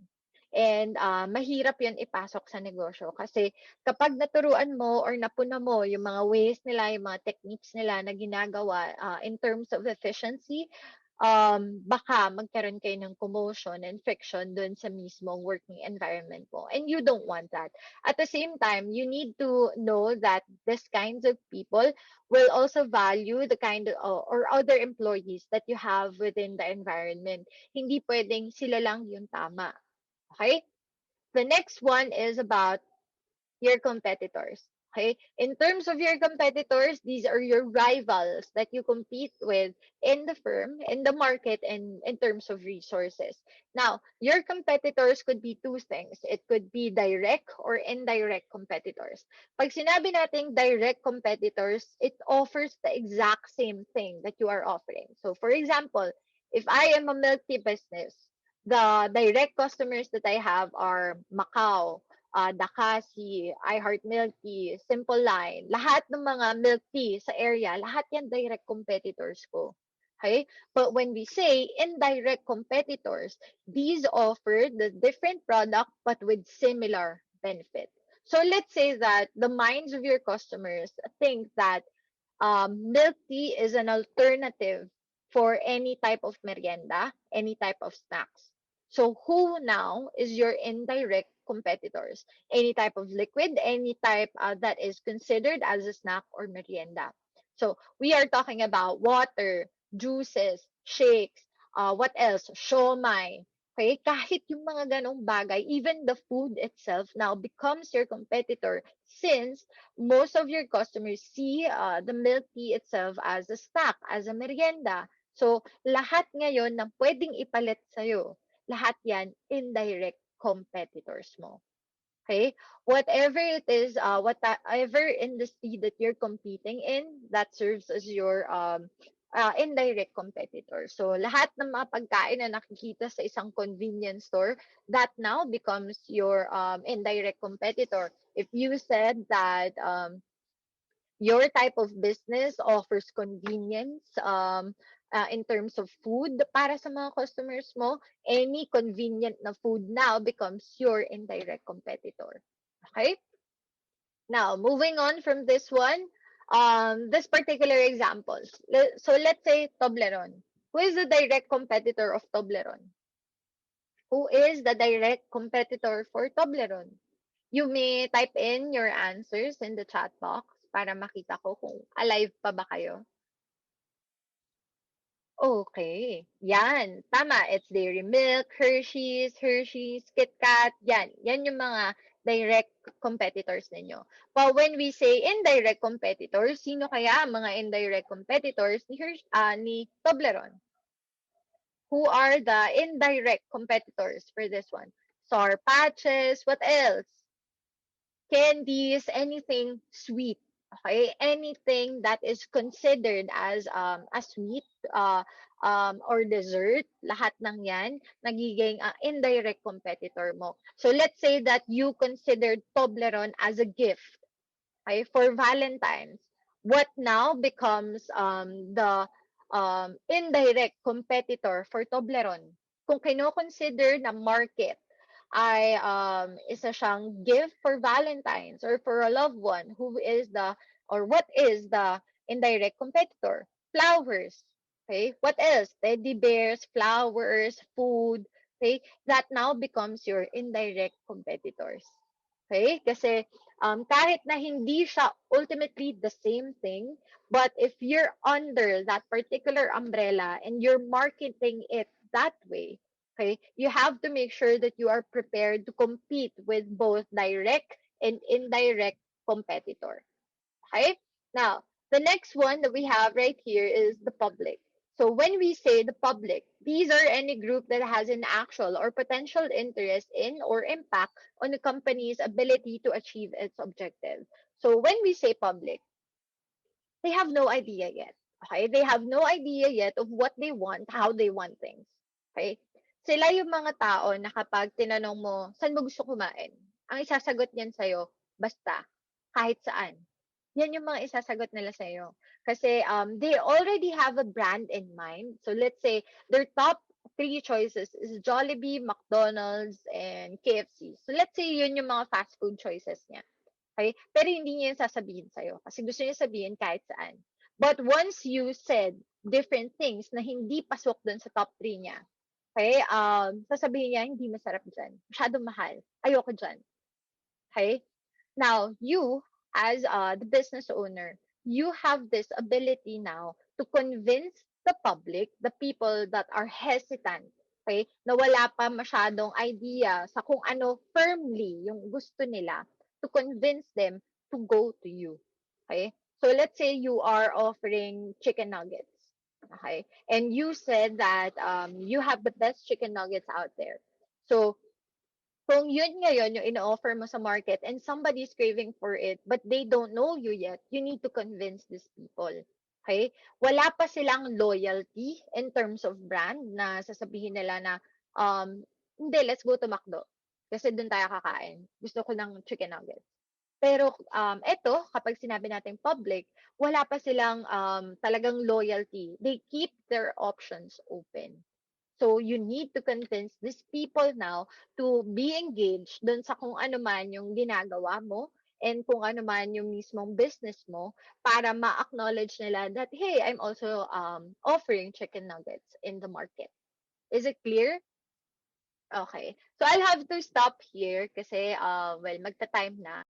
And mahirap yun ipasok sa negosyo kasi kapag naturuan mo or napuna mo yung mga ways nila, yung mga techniques nila na ginagawa in terms of efficiency, baka magkaroon kayo ng commotion and friction dun sa mismong working environment mo. And you don't want that. At the same time, you need to know that these kinds of people will also value the kind of or other employees that you have within the environment. Hindi pwedeng sila lang yung tama. Okay? The next one is about your competitors. Okay? In terms of your competitors, these are your rivals that you compete with in the firm, in the market, and in terms of resources. Now, your competitors could be two things. It could be direct or indirect competitors. Pag sinabi nating direct competitors, it offers the exact same thing that you are offering. So, for example, if I am a milk tea business, the direct customers that I have are Macau, Dakasi, iHeart Milk Tea, Simple Line, lahat ng mga milk tea sa area, lahat yan direct competitors ko. Okay? But when we say indirect competitors, these offer the different product but with similar benefit. So let's say that the minds of your customers think that milk tea is an alternative for any type of merienda, any type of snacks. So who now is your indirect competitors? Any type of liquid, any type that is considered as a snack or merienda. So we are talking about water, juices, shakes, what else? Shomai. Okay, kahit yung mga ganong bagay, even the food itself now becomes your competitor since most of your customers see the milk tea itself as a snack, as a merienda. So, lahat ngayon ng pwedeng ipalit sa'yo, lahat yan indirect competitors mo. Okay? Whatever it is, whatever industry that you're competing in, that serves as your indirect competitor. So, lahat ng mga pagkain na nakikita sa isang convenience store, that now becomes your indirect competitor. If you said that your type of business offers convenience in terms of food para sa mga customers mo, any convenient na food now becomes your indirect competitor. Okay? Now, moving on from this one, this particular example. So let's say Toblerone. Who is the direct competitor of Toblerone? Who is the direct competitor for Toblerone? You may type in your answers in the chat box para makita ko kung alive pa ba kayo. Okay. Yan. Tama. It's Dairy Milk, Hershey's, Kit Kat. Yan. Yan yung mga direct competitors ninyo. But when we say indirect competitors, sino kaya ang mga indirect competitors ni Toblerone? Who are the indirect competitors for this one? Sour Patches, what else? Candies, anything sweet. Okay? Anything that is considered as a sweet or dessert, lahat ng yan nagiging indirect competitor mo. So let's say that you considered Toblerone as a gift, okay, for Valentine's. What now becomes the indirect competitor for Toblerone? Kung kino-consider na market ay isa siyang gift for Valentine's or for a loved one, who is the or what is the indirect competitor? Flowers. Okay? What else? Teddy bears, flowers, food. Okay? That now becomes your indirect competitors. Okay? Kasi kahit na hindi siya ultimately the same thing, but if you're under that particular umbrella and you're marketing it that way, okay, you have to make sure that you are prepared to compete with both direct and indirect competitor. Okay? Now, the next one that we have right here is the public. So when we say the public, these are any group that has an actual or potential interest in or impact on the company's ability to achieve its objective. So when we say public, they have no idea yet. Okay? They have no idea yet of what they want, how they want things. Okay? Sila yung mga tao na kapag tinanong mo, saan mo gusto kumain? Ang isasagot niyan sa'yo, basta, kahit saan. Yan yung mga isasagot nila sa'yo. Kasi they already have a brand in mind. So let's say their top three choices is Jollibee, McDonald's, and KFC. So let's say yun yung mga fast food choices niya. Okay? Pero hindi niya yung sasabihin sa'yo kasi gusto niya sabihin kahit saan. But once you said different things na hindi pasok dun sa top 3 niya, okay, sasabihin niya, hindi masarap dyan. Masyadong mahal. Ayoko dyan. Okay? Now, you, as the business owner, you have this ability now to convince the public, the people that are hesitant, okay, na wala pa masyadong idea sa kung ano firmly yung gusto nila, to convince them to go to you. Okay? So let's say you are offering chicken nuggets. Okay? And you said that you have the best chicken nuggets out there. So kung yun ngayon yung ino-offer mo sa market and somebody's craving for it, but they don't know you yet, you need to convince these people. Okay? Wala pa silang loyalty in terms of brand na sasabihin nila na, hindi, let's go to McDo. Kasi doon tayo kakain. Gusto ko ng chicken nuggets. Pero eto, kapag sinabi natin public, wala pa silang talagang loyalty. They keep their options open. So you need to convince these people now to be engaged dun sa kung ano man yung ginagawa mo and kung ano man yung mismong business mo para ma-acknowledge nila that, hey, I'm also offering chicken nuggets in the market. Is it clear? Okay. So I'll have to stop here kasi, well, magta-time na.